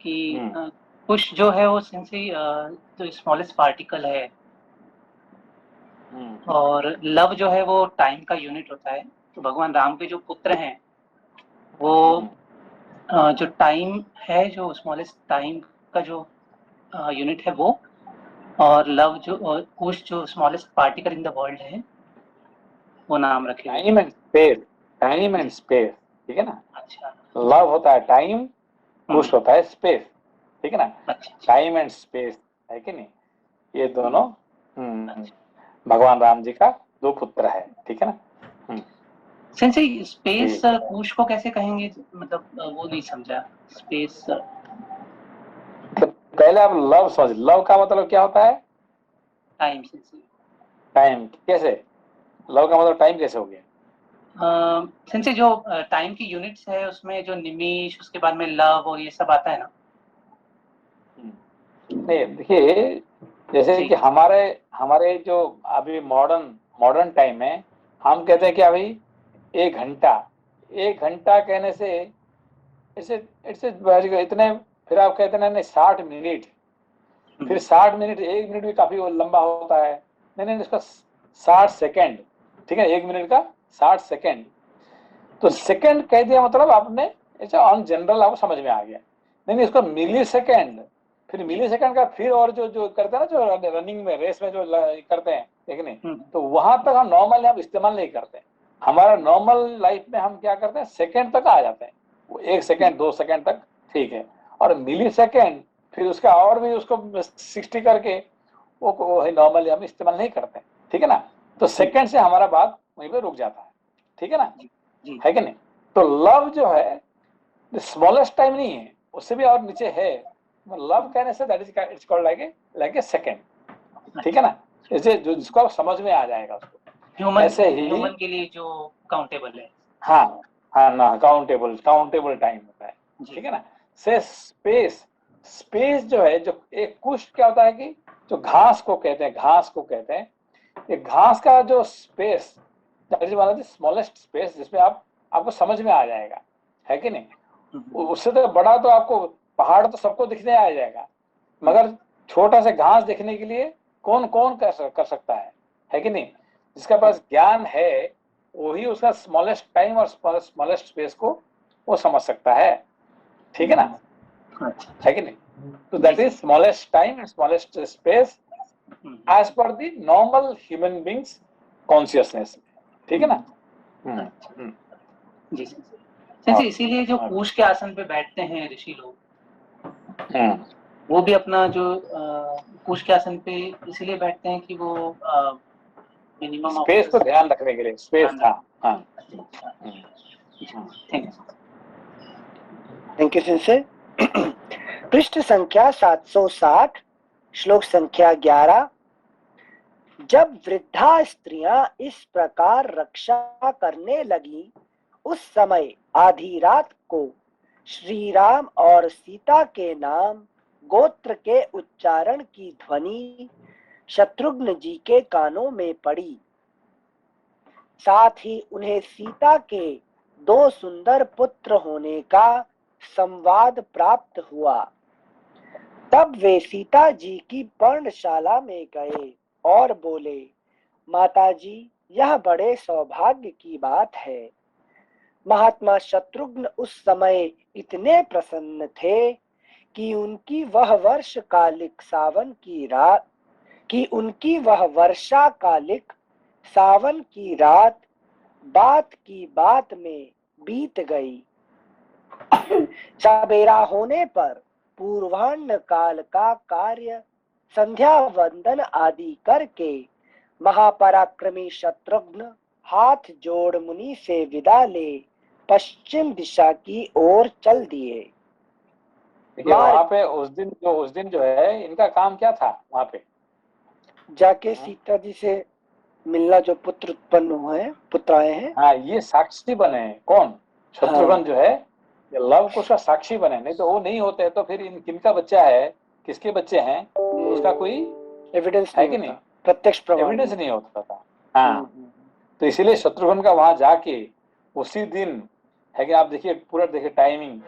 कि कुश जो है वो सेंसी जो स्मॉलेस्ट पार्टिकल है और लव जो है वो टाइम का यूनिट होता है। तो भगवान राम के जो पुत्र हैं वो जो टाइम है, जो स्मॉलेस्ट टाइम का जो यूनिट है वो, और लव जो कुश जो smallest particle in the world है वो नाम रखे। Time and space, time and space, ठीक है ना। अच्छा, लव होता है टाइम, कुश होता है स्पेस, ठीक है ना। अच्छा, टाइम एंड स्पेस है कि नहीं, ये दोनों भगवान राम जी का 2 पुत्र है, ठीक है ना। सेंसी स्पेस कुश को कैसे कहेंगे, मतलब वो नहीं समझा। स्पेस पहले आप लव समझ, लव का मतलब क्या होता है? टाइम। सेंसी टाइम कैसे, लव का मतलब टाइम कैसे हो गया? सेंसी जो टाइम की यूनिट्स है उसमें जो निमिष, उसके बाद में लव और ये सब आता है ना। नहीं देखिए, जैसे कि हमारे जो अभी मॉडर्न टाइम में हम कहते हैं कि अभी 1 घंटा कहने से इतने, फिर आप कहते हैं नहीं 60 मिनट, फिर 60 मिनट, 1 मिनट भी काफी लंबा होता है। नहीं इसका 60 सेकेंड, ठीक है, 1 मिनट का 60 सेकेंड। तो सेकेंड कह दिया मतलब आपने ऐसा ऑन जनरल आपको समझ में आ गया। नहीं इसको मिली सेकेंड, फिर मिली सेकंड का फिर और जो जो करते हैं ना, जो रनिंग में रेस में जो करते हैं, ठीक नहीं, तो वहां तक हम नॉर्मल हम इस्तेमाल नहीं करते। हमारा नॉर्मल लाइफ में हम क्या करते हैं, सेकंड तक आ जाते हैं, वो 1 सेकंड 2 सेकंड तक ठीक है। और मिली सेकंड फिर उसका और भी उसको 60 करके वो नॉर्मली हम इस्तेमाल नहीं करते, ठीक है ना। तो सेकंड से हमारा बात वहीं पे रुक जाता है, ठीक है ना, है कि नहीं। तो लव जो है स्मॉलेस्ट टाइम नहीं है, उससे भी और नीचे है। लव कहने say that is it's called like a second, ठीक है ना। इसे जो जिसको आप समझ में आ जाएगा उसको, ऐसे ही ह्यूमन के लिए जो काउंटेबल है। हाँ हाँ ना, काउंटेबल टाइम होता है, ठीक है ना। से स्पेस जो है, जो एक कुश क्या होता है कि जो घास को कहते हैं, ये घास का जो space that is one of the smallest space, जिसमें आपको समझ में आ जाएगा, है कि नहीं। उससे तो बड़ा तो आपको पहाड़ तो सबको दिखने आ जाएगा, मगर छोटा सा घास देखने के लिए कौन कौन कर सकता है कि नहीं। जिसके पास ज्ञान है वही उसका स्मॉलेस्ट टाइम और स्मॉलेस्ट स्पेस को वो समझ सकता है, ठीक है ना, है कि नहीं। तो that is smallest time and smallest space as per the normal human beings consciousness, ठीक है ना। जी सर, इसीलिए जो कूश के आसन पे बैठते हैं ऋषि लोग, वो भी अपना जो कूश के आसन पे इसलिए बैठते हैं कि वो मिनिमम स्पेस को ध्यान रखने के लिए, स्पेस था। हाँ, थैंक यू सिंसे। पृष्ठ संख्या 760, श्लोक संख्या 11। जब वृद्धा स्त्रियां इस प्रकार रक्षा करने लगी, उस समय आधी रात को श्री राम और सीता के नाम गोत्र के उच्चारण की ध्वनि शत्रुघ्न जी के कानों में पड़ी। साथ ही उन्हें सीता के 2 सुंदर पुत्र होने का संवाद प्राप्त हुआ। तब वे सीता जी की पर्णशाला में गए और बोले, माताजी, यह बड़े सौभाग्य की बात है। महात्मा शत्रुघ्न उस समय इतने प्रसन्न थे कि उनकी वह वर्षकालिक वर्षाकालिक सावन की रात बात की बात में बीत गई। सवेरा होने पर पूर्वाह्न काल का कार्य संध्या वंदन आदि करके महापराक्रमी शत्रुघ्न हाथ जोड़ मुनि से विदा ले पश्चिम दिशा की ओर चल दिए। वहां पे उस दिन जो है इनका काम क्या था, वहां पे जाके सीता जी से मिलना, जो पुत्र उत्पन्न हुए हैं, पुत्र आए हैं। हाँ, ये साक्षी बने हैं। कौन? शत्रुघ्न जो है ये लव कुश का साक्षी बने, नहीं तो वो नहीं होते तो फिर किनका बच्चा है, किसके बच्चे हैं, उसका कोई एविडेंस है कि नहीं, प्रत्यक्ष प्रमाण एविडेंस नहीं होता था। हाँ, तो इसीलिए शत्रुघ्न का वहां जाके उसी दिन है कि आप देखिए पूरा देखिए टाइमिंग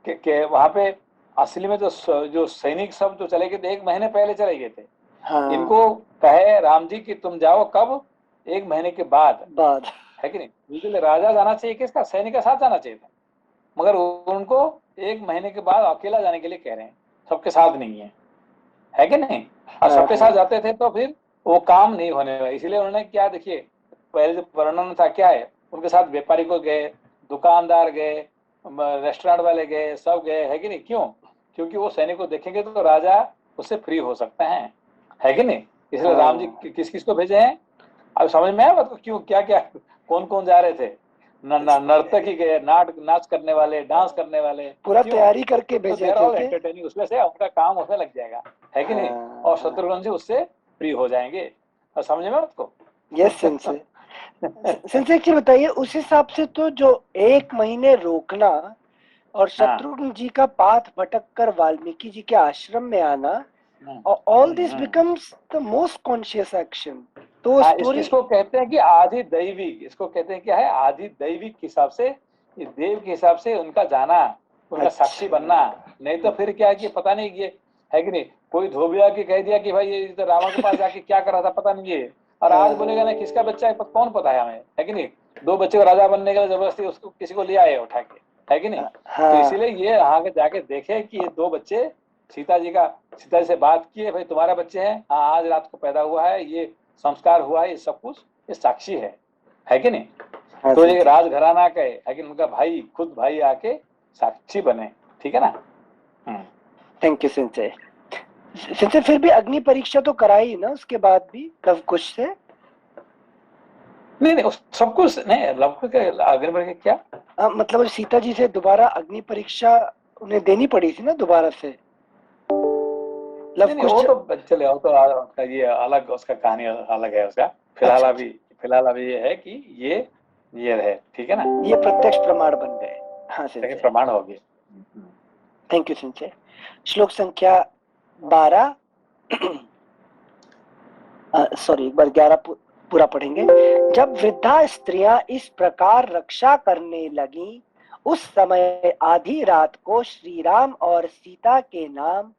के वहां पे असली में जो सैनिक सब जो चले गए थे 1 महीने पहले चले गए थे। हाँ। इनको कहे राम जी कि तुम जाओ कब, 1 महीने के बाद है कि नहीं। बिल्कुल राजा जाना चाहिए, किसका, सैनिक का साथ जाना चाहिए था, मगर उनको 1 महीने के बाद अकेला जाने के लिए कह रहे हैं, सबके साथ नहीं है कि नहीं। और सबके साथ जाते थे तो फिर वो काम नहीं होने वाला, इसीलिए उन्होंने क्या, देखिए पहले जो वर्णन था क्या है, उनके साथ व्यापारी को गए, दुकानदार गए, रेस्टोरेंट वाले गए, सब गए, है कि नहीं। क्यों? क्योंकि वो सैनिक को देखेंगे तो राजा उससे फ्री हो सकते हैं, है कि नहीं। इसलिए राम जी किस किस को भेजे हैं, अब समझ में आया बात को, क्यों, क्या क्या कौन कौन जा रहे थे। नर्तकी गए, नाच करने वाले, डांस करने वाले, पूरा तैयारी करके भेजे थे। एंटरटेनिंग उसमें से उनका काम उसमें लग जाएगा, है कि नहीं। और शत्रुघ्न जी उससे फ्री हो जाएंगे। और समझ में आपको? Yes sense. सेंसे बताइए, उस हिसाब से तो जो 1 महीने रोकना और शत्रुघ्न जी का पाथ भटक कर वाल्मीकि जी के आश्रम में आना, all this becomes the most conscious action. तो इसको कहते हैं कि आदि दैविक, इसको कहते हैं क्या है, आदि दैविक के हिसाब से, देव के हिसाब से उनका जाना, उनका साक्षी बनना। नहीं तो फिर क्या है कि पता नहीं ये है कि नहीं, कोई धोबिया के कह दिया कि भाई ये तो रावण के पास जाके क्या कर रहा था पता नहीं है, और आज बोलेगा ना किसका बच्चा है कौन पता है हमें, है कि नहीं। 2 बच्चे को राजा बनने के लिए जबरदस्ती उसको किसी को ले आए उठा के, है कि नहीं। तो इसीलिए ये आगे जाके देखे कि ये 2 बच्चे सीता जी से बात किए, भाई तुम्हारे बच्चे हैं, हाँ आज रात को पैदा हुआ है, ये संस्कार हुआ है, ये सब कुछ ये साक्षी है कि नहीं। हाँ तो जी, ये राजघराना के लेकिन उनका भाई, खुद भाई आके साक्षी बने, ठीक है ना। Thank you सिंचे। सिंचे फिर भी अग्नि परीक्षा तो कराई ना उसके बाद भी लव कुश से? नहीं सब कुछ नहीं, लव कुश के आगे बढ़ के क्या मतलब सीता जी से दोबारा अग्नि परीक्षा उन्हें देनी पड़ी थी ना दोबारा से लव नहीं कुश? वो तो चले, वो तो उसका ये अलग, उसका कहानी अलग है उसका। अच्छा, फिलहाल अभी ये है कि ये है, ठीक है ना, ये प्रत्यक्ष प्रमाण बन गए। हाँ लेकिन सिंचे, प्रमाण हो गए। Thank you sensei. श्लोक संख्या 12 सॉरी एक बार 11 पूरा पढ़ेंगे। जब वृद्धा स्त्रियां इस प्रकार रक्षा करने लगी, उस समय आधी रात को श्री राम और सीता के नाम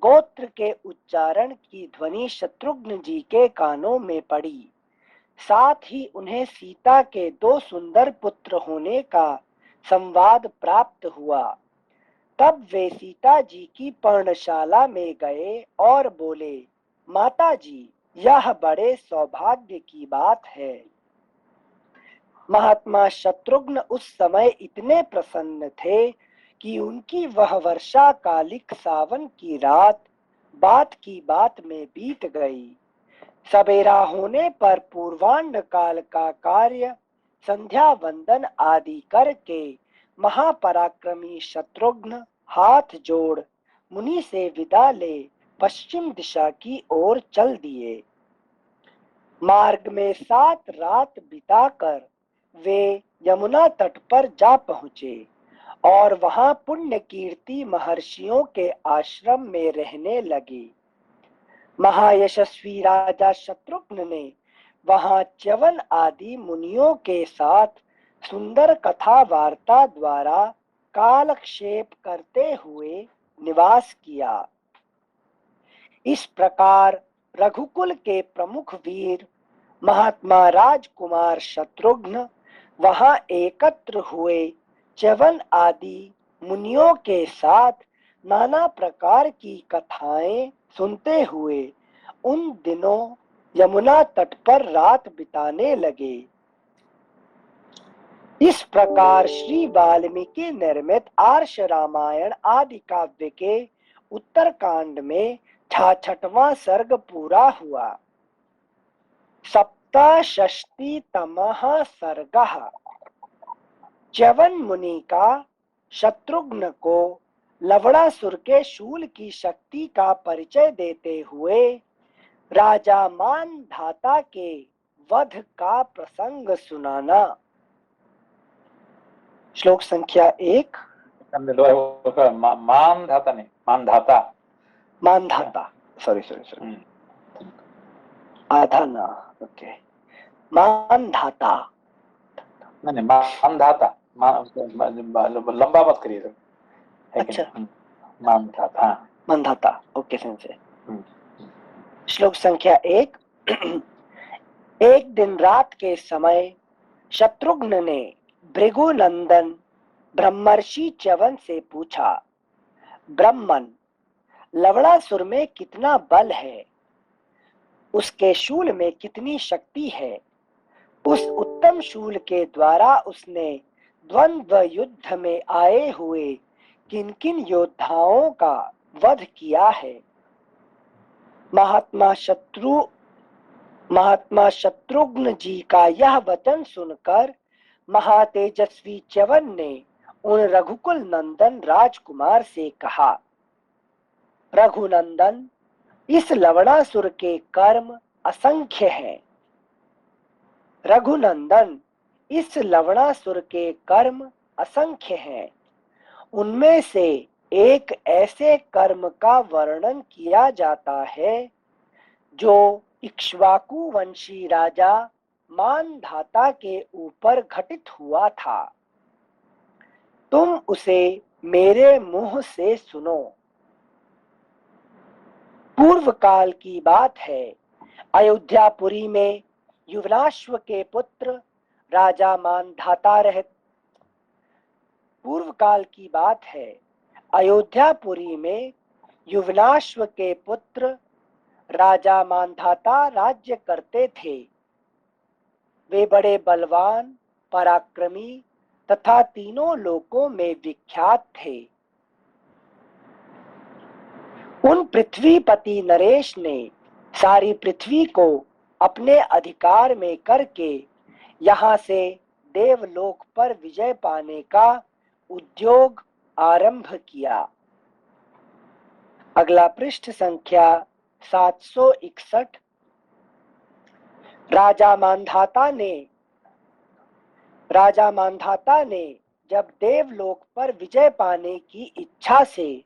गोत्र के उच्चारण की ध्वनि शत्रुघ्न जी के कानों में पड़ी। साथ ही उन्हें सीता के 2 सुंदर पुत्र होने का संवाद प्राप्त हुआ। तब वे सीता जी की पर्णशाला में गए और बोले, माता जी, यह बड़े सौभाग्य की बात है। महात्मा शत्रुघ्न उस समय इतने प्रसन्न थे कि उनकी वह वर्षाकालिक सावन की रात बात की बात में बीत गई। सवेरा होने पर पूर्वाह्न काल का कार्य संध्या वंदन आदि करके महापराक्रमी शत्रुघ्न हाथ जोड़ मुनि से विदा ले पश्चिम दिशा की ओर चल दिए। मार्ग में 7 रात बिताकर वे यमुना तट पर जा पहुंचे और वहां पुण्य कीर्ति महर्षियों के आश्रम में रहने लगे। महायशस्वी राजा शत्रुघ्न ने वहां च्यवन आदि मुनियों के साथ सुंदर कथा वार्ता द्वारा कालक्षेप करते हुए निवास किया। इस प्रकार रघुकुल के प्रमुख वीर महात्मा राजकुमार शत्रुघ्न वहां एकत्र हुए च्यवन आदि मुनियों के साथ नाना प्रकार की कथाएं सुनते हुए उन दिनों यमुना तट पर रात बिताने लगे। इस प्रकार श्री वाल्मीकि निर्मित आर्ष रामायण आदि काव्य के उत्तरकांड में 66वां सर्ग पूरा हुआ। सप्तषष्टितमः सर्गः। च्यवन मुनि का शत्रुघ्न को लवणासुर के शूल की शक्ति का परिचय देते हुए राजा मानधाता के वध का प्रसंग सुनाना। श्लोक संख्या 1। मानधाता नहीं, मानधाता, सॉरी आधा ना, ओके, मानधाता। नहीं मानधाता, लंबा मत करिए सर, है कि अच्छा, नहीं? मानधाता, हाँ। Mandhata, okay sensei. श्लोक संख्या 1। एक दिन रात के समय शत्रुघ्न ने भृगुनंदन ब्रह्मर्षि च्यवन से पूछा, ब्रह्मन, लवणासुर में कितना बल है? उसके शूल में कितनी शक्ति है? उस उत्तम शूल के द्वारा उसने द्वंद्व युद्ध में आए हुए किन किन योद्धाओं का वध किया है? महात्मा शत्रुघ्न जी का यह वचन सुनकर महातेजस्वी च्यवन ने उन रघुकुल नंदन राजकुमार से कहा, रघुनंदन, इस लवणासुर के कर्म असंख्य हैं। रघुनंदन, इस लवणासुर के कर्म असंख्य हैं। उनमें से एक ऐसे कर्म का वर्णन किया जाता है जो इक्ष्वाकु वंशी राजा मानधाता के ऊपर घटित हुआ था। तुम उसे मेरे मुंह से सुनो। पूर्व काल की बात है, अयोध्यापुरी में युवनाश्व के पुत्र राजा मानधाता रहते। पूर्व काल की बात है, अयोध्यापुरी में युवनाश्व के पुत्र राजा मांधाता राज्य करते थे। वे बड़े बलवान, पराक्रमी तथा तीनों लोकों में विख्यात थे। उन पृथ्वीपति नरेश ने सारी पृथ्वी को अपने अधिकार में करके यहाँ से देवलोक पर विजय पाने का उद्योग आरंभ किया। अगला पृष्ठ संख्या 761। राजा मांधाता ने जब देवलोक पर विजय पाने की इच्छा से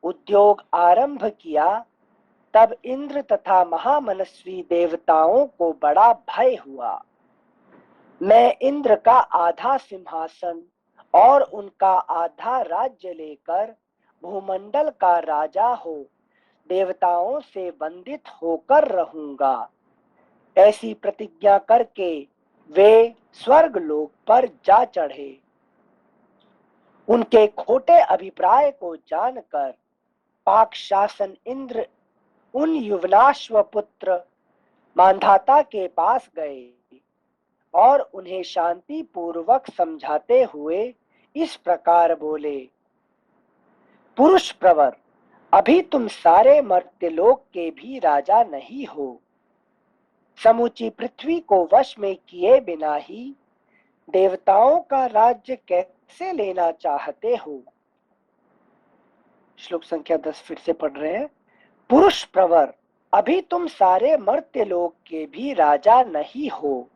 उद्योग आरंभ किया, तब इंद्र तथा महामनस्वी देवताओं को बड़ा भय हुआ। मैं इंद्र का आधा सिंहासन और उनका आधा राज्य लेकर भूमंडल का राजा हो देवताओं से वंदित होकर रहूंगा, ऐसी प्रतिज्ञा करके वे स्वर्ग लोक पर जा चढ़े। उनके खोटे अभिप्राय को जानकर पाक शासन इंद्र उन युवनाश्व पुत्र मांधाता के पास गए और उन्हें शांति पूर्वक समझाते हुए इस प्रकार बोले, पुरुष प्रवर, अभी तुम सारे मर्त्यलोक के भी राजा नहीं हो। समूची पृथ्वी को वश में किए बिना ही देवताओं का राज्य कैसे लेना चाहते हो। श्लोक संख्या 10 फिर से पढ़ रहे हैं। पुरुष प्रवर, अभी तुम सारे मर्त्यलोक के भी राजा नहीं हो।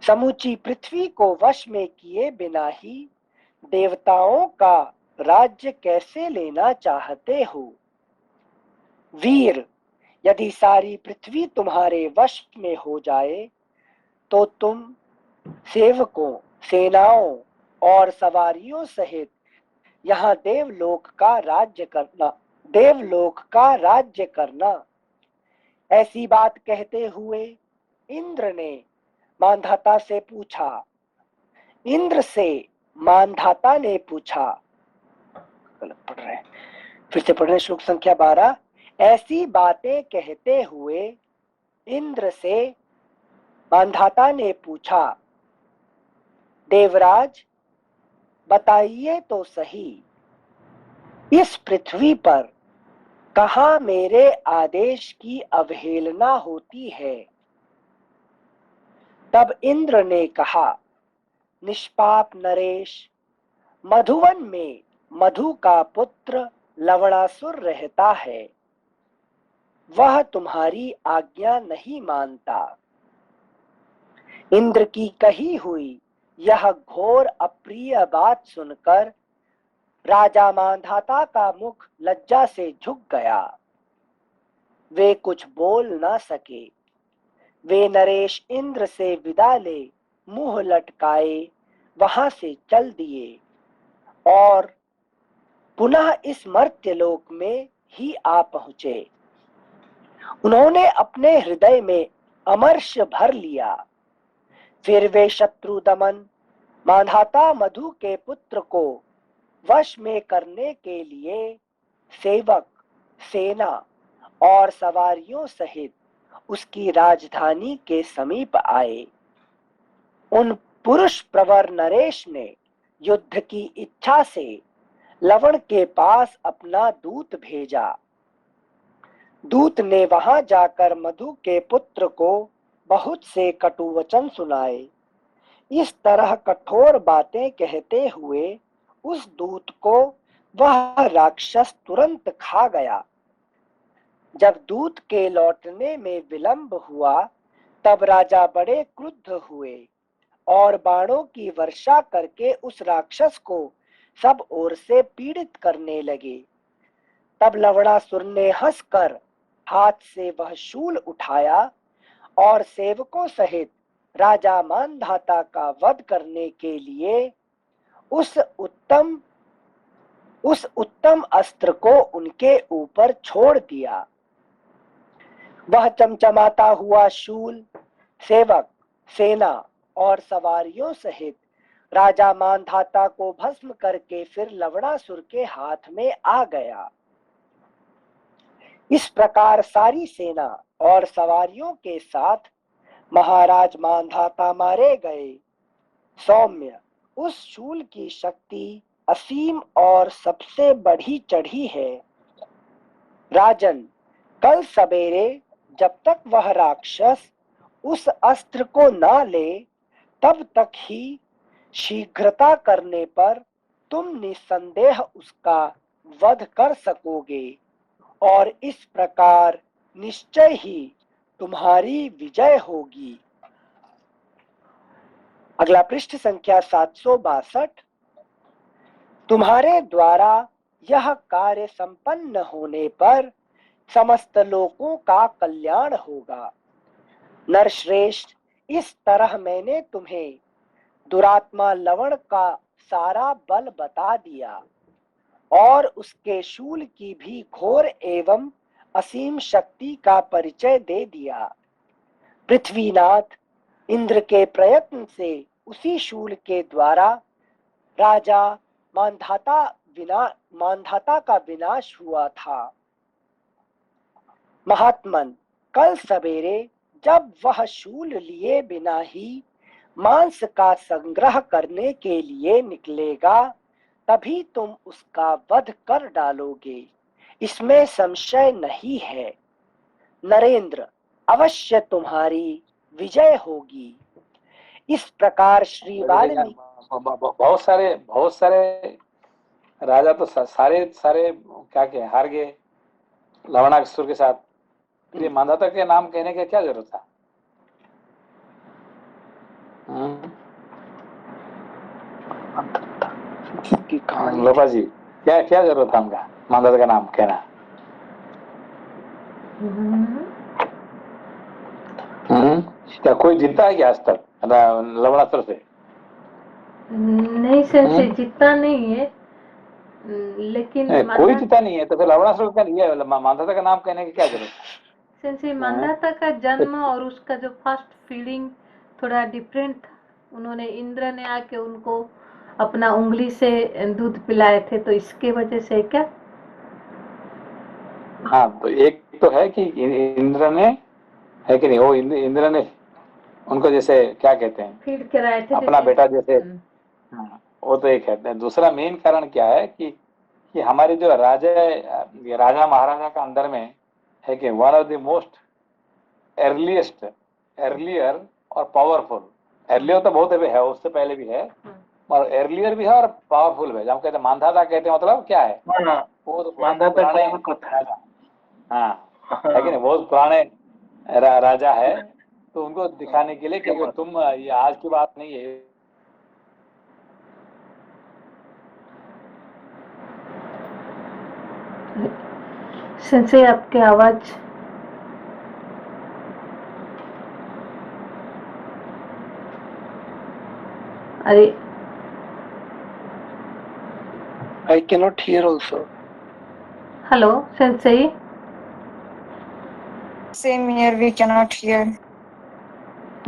समूची पृथ्वी को वश में किए बिना ही देवताओं का राज्य कैसे लेना चाहते हो। वीर, यदि सारी पृथ्वी तुम्हारे वश में हो जाए तो तुम सेवकों, सेनाओं और सवारियों सहित यहाँ देवलोक का राज्य करना। ऐसी बात कहते हुए इंद्र ने मांधाता से पूछा। गलत पढ़ रहे हैं, फिर से पढ़ रहे हैं। श्लोक संख्या 12। ऐसी बातें कहते हुए इंद्र से मांधाता ने पूछा, देवराज बताइए तो सही, इस पृथ्वी पर कहाँ मेरे आदेश की अवहेलना होती है। तब इंद्र ने कहा, निष्पाप नरेश, मधुवन में मधु का पुत्र लवणासुर रहता है। वह तुम्हारी आज्ञा नहीं मानता। इंद्र की कही हुई यह घोर अप्रिय बात सुनकर राजा मांधाता का मुख लज्जा से झुक गया। वे कुछ बोल न सके। वे नरेश इंद्र से विदा ले मुंह लटकाए वहां से चल दिए और पुनः इस मर्त्यलोक में ही आ पहुंचे। उन्होंने अपने हृदय में अमर्ष भर लिया। फिर वे शत्रु दमन मांधाता मधु के पुत्र को वश में करने के लिए सेवक, सेना और सवारियों सहित उसकी राजधानी के समीप आए। उन पुरुष प्रवर नरेश ने युद्ध की इच्छा से लवण के पास अपना दूत भेजा। दूत ने वहां जाकर मधु के पुत्र को बहुत से कटु वचन सुनाए। इस तरह कठोर बातें कहते हुए उस दूत को वह राक्षस तुरंत खा गया। जब दूत के लौटने में विलंब हुआ, तब राजा बड़े क्रुद्ध हुए और बाणों की वर्षा करके उस राक्षस को सब ओर से पीड़ित करने लगे। तब लवणासुर ने हंसकर हाथ से वह शूल उठाया और सेवकों सहित राजा मांधाता का वध करने के लिए उस उत्तम अस्त्र को उनके ऊपर छोड़ दिया। वह चमचमाता हुआ शूल सेवक, सेना और सवारियों सहित राजा मांधाता को भस्म करके फिर लवणासुर के हाथ में आ गया। इस प्रकार सारी सेना और सवारियों के साथ महाराज मांधाता मारे गए। सौम्य, उस शूल की शक्ति असीम और सबसे बढ़ी चढ़ी है। राजन, कल सवेरे जब तक वह राक्षस उस अस्त्र को न ले तब तक ही शीघ्रता करने पर तुम निस्संदेह उसका वध कर सकोगे और इस प्रकार निश्चय ही तुम्हारी विजय होगी। अगला पृष्ठ संख्या 762। तुम्हारे द्वारा यह कार्य संपन्न होने पर समस्त लोगों का कल्याण होगा। नरश्रेष्ठ, इस तरह मैंने तुम्हें दुरात्मा लवण का सारा बल बता दिया और उसके शूल की भी घोर एवं असीम शक्ति का परिचय दे दिया। पृथ्वीनाथ इंद्र के प्रयत्न से उसी शूल के द्वारा राजा मांधाता का विनाश हुआ था। महात्मन, कल सवेरे जब वह शूल लिए बिना ही मांस का संग्रह करने के लिए निकलेगा तभी तुम उसका वध कर डालोगे, इसमें संशय नहीं है। नरेंद्र, अवश्य तुम्हारी विजय होगी। इस प्रकार श्री वाल्मीकि बहुत सारे राजा तो सारे क्या के हार गए लवणासुर के साथ। फिर मांधाता के नाम कहने की क्या जरूरत था? लोपा जी, क्या जरूरत था उनका मांधाता का नाम कहना? क्या कोई जीता है क्या आज तक लवणासुर से? नहीं सेंसे, जीता नहीं है, लेकिन कोई जीता नहीं है तो फिर लवणासुर का नहीं है, मांधाता का नाम कहने की क्या जरूरत है? सेंसे मांधाता का जन्म और उसका जो फर्स्ट फीलिंग थोड़ा डिफरेंट था। उन्होंने इंद्र ने आके उनको अपना उंगली से दूध पिलाए थे, तो इसके वजह से क्या? हाँ, तो एक तो है कि इंद्र ने, है कि नहीं, वो इंद्र ने उनको जैसे क्या कहते हैं, फीड कराए थे अपना बेटा जैसे। हाँ, वो तो एक है। दूसरा मेन कारण क्या है कि हमारे जो राजा महाराजा का अंदर में है कि one of the most earlier और पावरफुल। एर्लियर तो बहुत है, उससे पहले भी है, और एर्लियर भी है और पावरफुल है। जब हम कहते हैं मांधाता कहते हैं, मतलब क्या है, वो तो मांधाता पुराने राजा, हाँ, है कि नहीं, बहुत पुराने राजा है। तो उनको दिखाने के लिए क्योंकि तुम ये आज की बात नहीं है। सेंसे आपकी आवाज अरे I cannot hear also. Hello sensei, Same here, we cannot hear.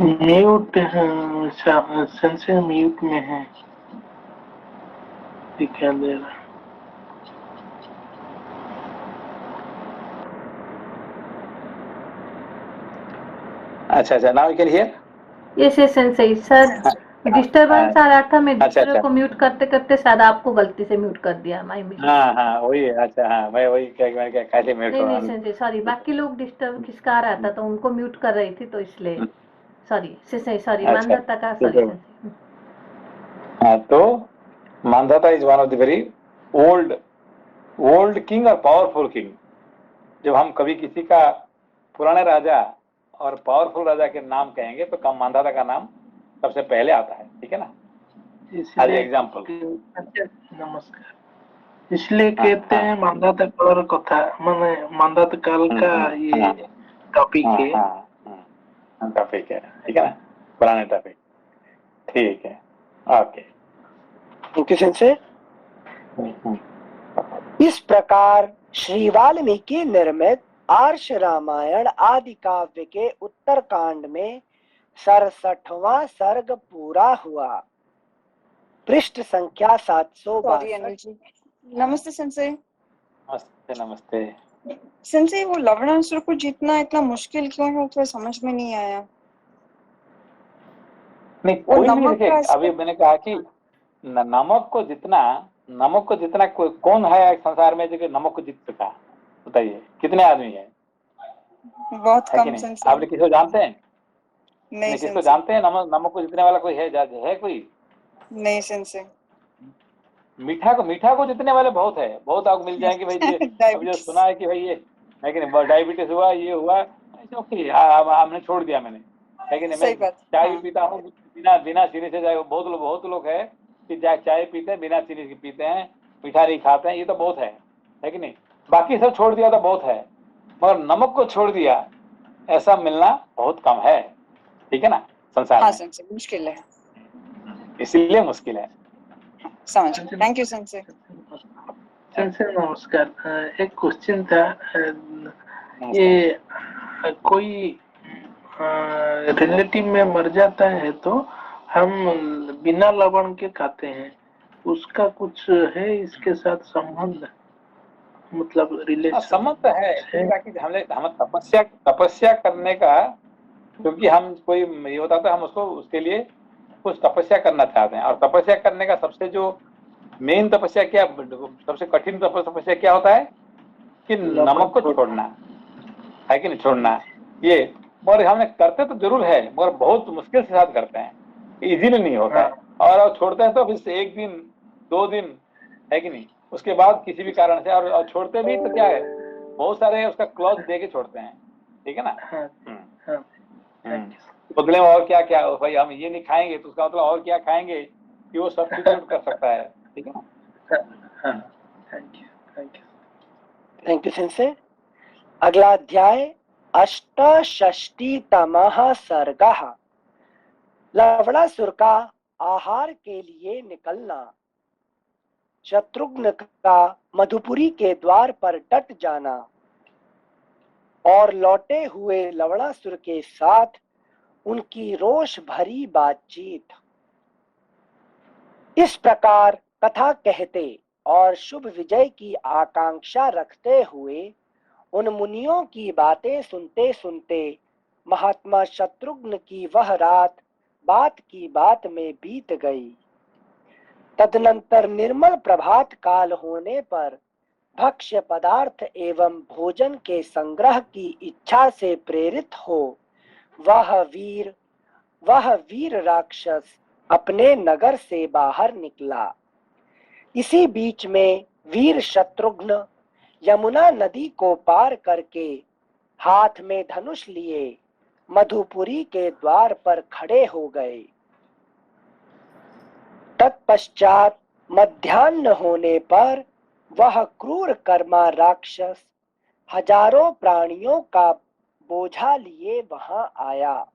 Mute sensei mute में है, दिखा दे रहा। अच्छा, now you can hear? Yes sensei sir, disturbance आ रहा था। मैं दूसरे को म्यूट करते करते शायद आपको गलती से म्यूट कर दिया। हाँ, वही है। अच्छा, हाँ, मैं वही कैसे म्यूट नहीं सेंसे, सॉरी, बाकी लोग डिस्टर्ब खिसका आ रहा था तो उनको म्यूट कर रही थी, तो इसलिए सॉरी। मांधाता का सॉरी सेंसे। हाँ, तो Mandhata is one of the very old king और पावरफुल किंग। जब हम कभी किसी का पुराने राजा और पावरफुल राजा के नाम कहेंगे तो कम मांधाता का नाम सबसे पहले आता है, ठीक है ना, एज एग्जाम्पल। नमस्कार। इसलिए कहते हैं मांधाता काल कथा, माने मांधाता काल का ये टॉपिक है। टॉपिक है, ठीक है ना, पुराने टॉपिक, ठीक है, ओके सेंसे। इस प्रकार श्री वाल्मीकि निर्मित आर्ष रामायण आदि काव्य के उत्तरकांड में 67वां सर्ग पूरा हुआ। पृष्ठ संख्या 762। Sorry, Anuj. Namaste, Sensei. नमस्ते। संजय वो लवणासुर को जीतना इतना मुश्किल क्यों है, तो समझ में नहीं आया। नहीं वो कोई भी नहीं, नमक देखिए का अभी मैंने कहा कि नमक को जितना कौन है संसार में जो कि नमक को जीत सका, बताइए कितने आदमी है बहुत कि कम नहीं? संजय। आप किसी को जानते हैं? नहीं किसको संजय। जानते हैं नमक को जीतने वाला कोई है कोई? नहीं संजय। मीठा को जीतने वाले बहुत है, बहुत आपको मिल जाएंगे भाई। अब जो डायबिटीज। सुना है कि भाई ये है कि नहीं, डायबिटीज हुआ, ये हुआ, ओके हमने छोड़ दिया मैंने, है कि नहीं? मैं सही बात। चाय हाँ। भी पीता हूँ बिना बिना चीनी से, जाए बहुत लोग है कि चाय पीते हैं बिना चीनी के पीते हैं, मीठा नहीं खाते हैं, ये तो बहुत है कि नहीं? बाकी सब छोड़ दिया तो बहुत है, मगर नमक को छोड़ दिया ऐसा मिलना बहुत कम है, ठीक है ना, संसार हाँ में, संजय, मुश्किल है। इसीलिए मुश्किल है। समझ। Thank you Sanjay. संजय नमस्कार। एक क्वेश्चन था। ये कोई रिलेटिव में मर जाता है तो हम बिना लवण के खाते हैं, उसका कुछ है इसके साथ संबंध, मतलब रिलेशन संबंध तो है कि हम तपस्या करने का, क्योंकि हम कोई ये होता तो हम उसको उसके लिए कुछ तपस्या करना चाहते हैं, और तपस्या करने का सबसे जो मेन तपस्या क्या, सबसे कठिन तपस्या क्या होता है कि नमक को छोड़ना, है कि नहीं, छोड़ना ये। और हमने करते तो जरूर है मगर बहुत मुश्किल से साथ करते हैं, इजीली नहीं होता है, और छोड़ते हैं तो फिर एक दिन 2 दिन, है कि नहीं, उसके बाद किसी भी कारण से, और छोड़ते भी तो क्या है, बहुत सारे उसका क्लॉज दे के छोड़ते हैं, ठीक है ना। बदले में और क्या क्या भाई, हम ये नहीं खाएंगे तो उसका मतलब और क्या खाएंगे कि वो सब्स्टिट्यूट कर सकता है, ठीक है ना। Thank you Sanjay. अगला अध्याय 68तमः सर्गः। लवणासुर का आहार के लिए निकलना। शत्रुघ्न का मधुपुरी के द्वार पर डट जाना और लौटे हुए लवणासुर के साथ उनकी रोष भरी बातचीत। इस प्रकार कथा कहते और शुभ विजय की आकांक्षा रखते हुए उन मुनियों की बातें सुनते सुनते महात्मा शत्रुघ्न की वह रात बात की बात में बीत गई। तदनंतर निर्मल प्रभात काल होने पर भक्ष्य पदार्थ एवं भोजन के संग्रह की इच्छा से प्रेरित हो वह वीर राक्षस अपने नगर से बाहर निकला। इसी बीच में वीर शत्रुघ्न यमुना नदी को पार करके हाथ में धनुष लिए मधुपुरी के द्वार पर खड़े हो गए। तत्पश्चात मध्याह्न होने पर वह क्रूर कर्मा राक्षस हजारों प्राणियों का बोझा लिए वहां आया।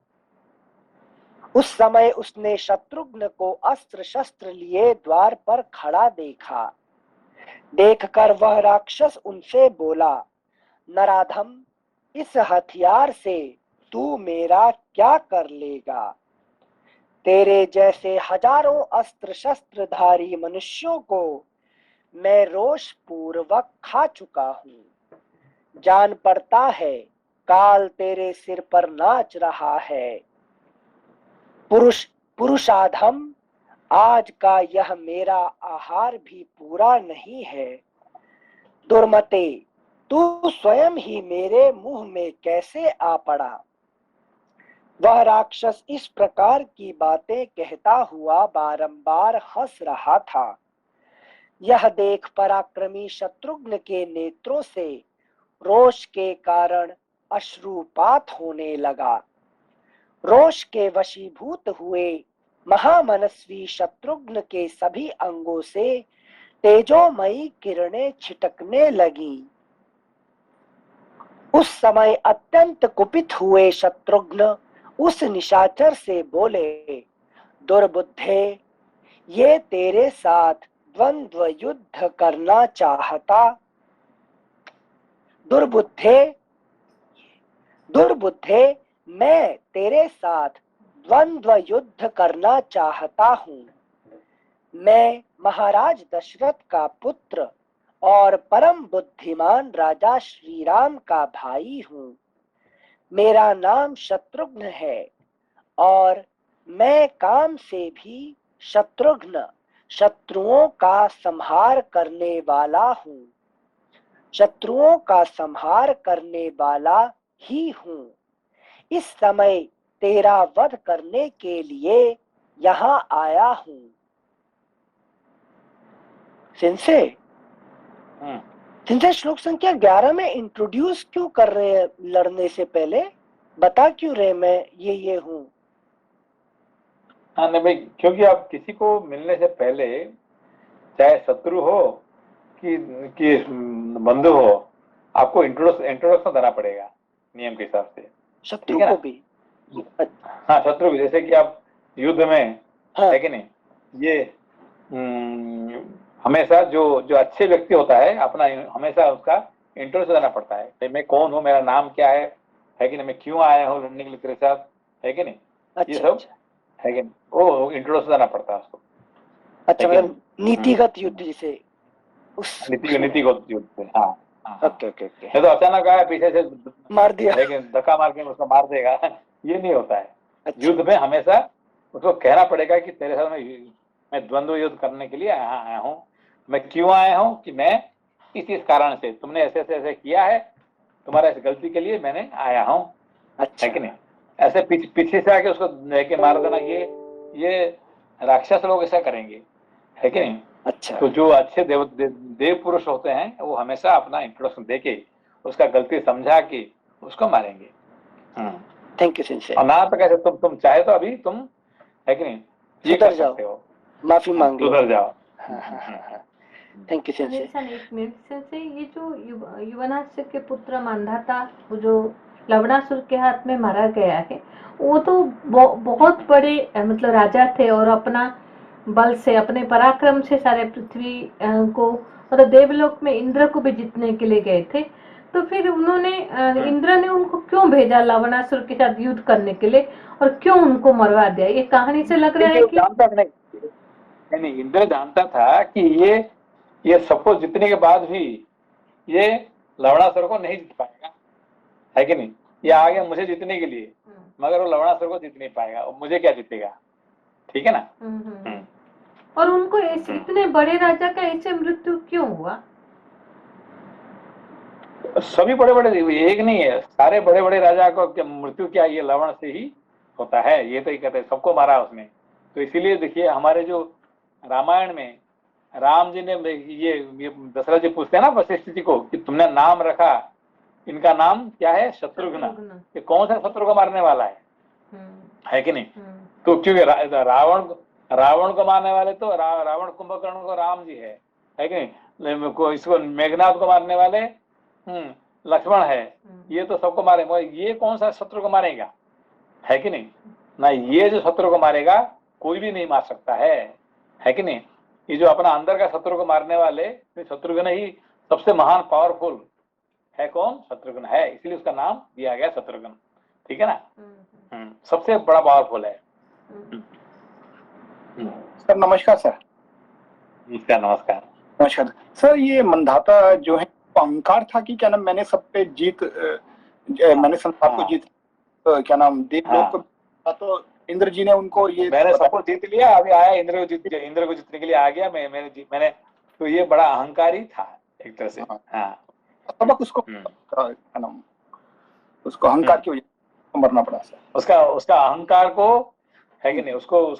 उस समय उसने शत्रुघ्न को अस्त्र शस्त्र लिए द्वार पर खड़ा देखा। देखकर वह राक्षस उनसे बोला, नराधम, इस हथियार से तू मेरा क्या कर लेगा? तेरे जैसे हजारों अस्त्र शस्त्रधारी मनुष्यों को मैं रोष पूर्वक खा चुका हूँ। जान पड़ता है काल तेरे सिर पर नाच रहा है। पुरुषाधम, आज का यह मेरा आहार भी पूरा नहीं है। दुर्मते, तू स्वयं ही मेरे मुंह में कैसे आ पड़ा? वह राक्षस इस प्रकार की बातें कहता हुआ बारंबार हंस रहा था। यह देख पराक्रमी शत्रुघ्न के नेत्रों से रोष के कारण अश्रुपात होने लगा। रोष के वशीभूत हुए महामनस्वी शत्रुघ्न के सभी अंगों से तेजोमयी किरणें छिटकने लगी। उस समय अत्यंत कुपित हुए शत्रुघ्न उस निशाचर से बोले, दुर्बुद्धे, ये तेरे साथ द्वंद्व युद्ध करना चाहता। दुर्बुद्धे, मैं तेरे साथ द्वंद्व युद्ध करना चाहता हूँ। मैं महाराज दशरथ का पुत्र और परम बुद्धिमान राजा श्री राम का भाई हूँ। मेरा नाम शत्रुघ्न है और मैं काम से भी शत्रुघ्न, शत्रुओं का संहार करने वाला हूँ। शत्रुओं का संहार करने वाला ही हूँ। इस समय तेरा वध करने के लिए यहाँ आया हूँ। सिंसे सिंसे श्लोक संख्या 11 में इंट्रोड्यूस क्यों कर रहे हैं? लड़ने से पहले बता क्यों रहे मैं ये हूँ? हाँ नहीं भाई, क्योंकि आप किसी को मिलने से पहले, चाहे शत्रु हो कि बंधु हो, आपको इंट्रोडक्शन देना पड़ेगा नियम के हिसाब से। शत्रु ठीक है को ना? भी? हाँ, शत्रु भी, जैसे कि आप युद्ध में, हाँ। है कि नहीं, ये हमेशा जो जो अच्छे व्यक्ति होता है अपना हमेशा उसका इंट्रोडक्शन देना पड़ता है। भाई मैं कौन हूँ, मेरा नाम क्या है कि नहीं, मैं क्यों आया हूँ लड़ने के लिए तेरे साथ, है कि नहीं, ये सब है कि नहीं, वो इंट्रोडक्शन देना पड़ता है उसको। अच्छा, मतलब नीतिगत युद्ध जिसे नीतिगत युद्ध से। हाँ ओके ओके ओके। नहीं तो अचानक आया पीछे से मार दिया, लेकिन धक्का मार के उसको मार देगा, ये नहीं होता है। अच्छा। युद्ध में हमेशा उसको कहना पड़ेगा कि तेरे साथ मैं द्वंद्व युद्ध करने के लिए आया हूँ। मैं क्यों आया हूँ कि मैं इस कारण से, तुमने ऐसे ऐसे किया है, तुम्हारा इस गलती के लिए मैंने आया हूँ, अच्छा। है कि नहीं। ऐसे पीछे से आके उसको लेके मार देना, ये राक्षस लोग ऐसा करेंगे, है कि नहीं। अच्छा। तो जो अच्छे देव पुरुष होते हैं वो हमेशा अपना इंट्रोडक्शन देके उसका गलती समझा के उसको मारेंगे। Thank you sensei. और ना तो कैसे तुम चाहे तो अभी तुम, है कि नहीं, ये कर सकते हो, माफी मांग लो, सुधर जाओ। Thank you sensei. एक मिनट से ये जो युवनाश्य के पुत्र मांधाता, वो जो लवणासुर के हाथ में मारा गया है, वो तो बहुत बड़े मतलब राजा थे और अपना बल से, अपने पराक्रम से सारे पृथ्वी को, मतलब देवलोक में इंद्र को भी जीतने के लिए गए थे। तो फिर उन्होंने इंद्र ने उनको क्यों भेजा लवणासुर के साथ युद्ध करने के लिए और क्यों उनको मरवा दिया? ये कहानी से लग रहा है कि जानता नहीं, इंद्र जानता था कि ये सबको जीतने के बाद भी ये लवणासुर को नहीं जीत पाएगा, है कि नहीं। ये आ गया मुझे जीतने के लिए, मगर वो लवणासुर को जीत नहीं पाएगा, मुझे क्या जीतेगा, ठीक है ना। और उनको इतने बड़े राजा का ऐसे मृत्यु क्यों हुआ? सभी बड़े बड़े, एक नहीं है, सारे बड़े बड़े राजा को मृत्यु क्या ये लवण से ही होता है, ये तो ही कहते हैं, सबको मारा उसने। तो इसीलिए देखिए हमारे जो रामायण में राम जी ने ये दशरथ जी पूछते हैं ना वशिष्ठ जी को कि तुमने नाम रखा, इनका नाम क्या है, शत्रुघ्न, ये कौन सा शत्रु को मारने वाला है कि नहीं। तो क्योंकि रावण को मारने वाले तो रावण कुंभकर्ण को राम जी है कि नहीं, इसको मेघनाथ को मारने वाले लक्ष्मण है, ये तो सबको मारे, ये कौन सा शत्रु को मारेगा, है कि नहीं ना। ये जो शत्रु को मारेगा कोई भी नहीं मार सकता है कि नहीं। ये जो अपना अंदर का शत्रु को मारने वाले शत्रुघ्न ही सबसे महान पावरफुल है, कौन, शत्रुघ्न है, इसलिए उसका नाम दिया गया शत्रुघ्न, ठीक है ना। सबसे बड़ा पावरफुल है। सर नमस्कार। सर नमस्कार। नमस्कार सर। ये मंधाता जो है अहंकार था कि क्या नाम, मैंने सब पे जीत, मैंने संसार को जीत, क्या नाम, देवलोक को, तो इंद्र जी ने उनको ये मैंने सबको जीत लिया, अभी आया इंद्र को जीतने के लिए आ गया, मैंने तो ये बड़ा अहंकारी था एक तरह से। सबक उसको क्या नाम, उसको अहंकार की वजह से मरना पड़ा सर। उसका अहंकार को, है कि नहीं, उसको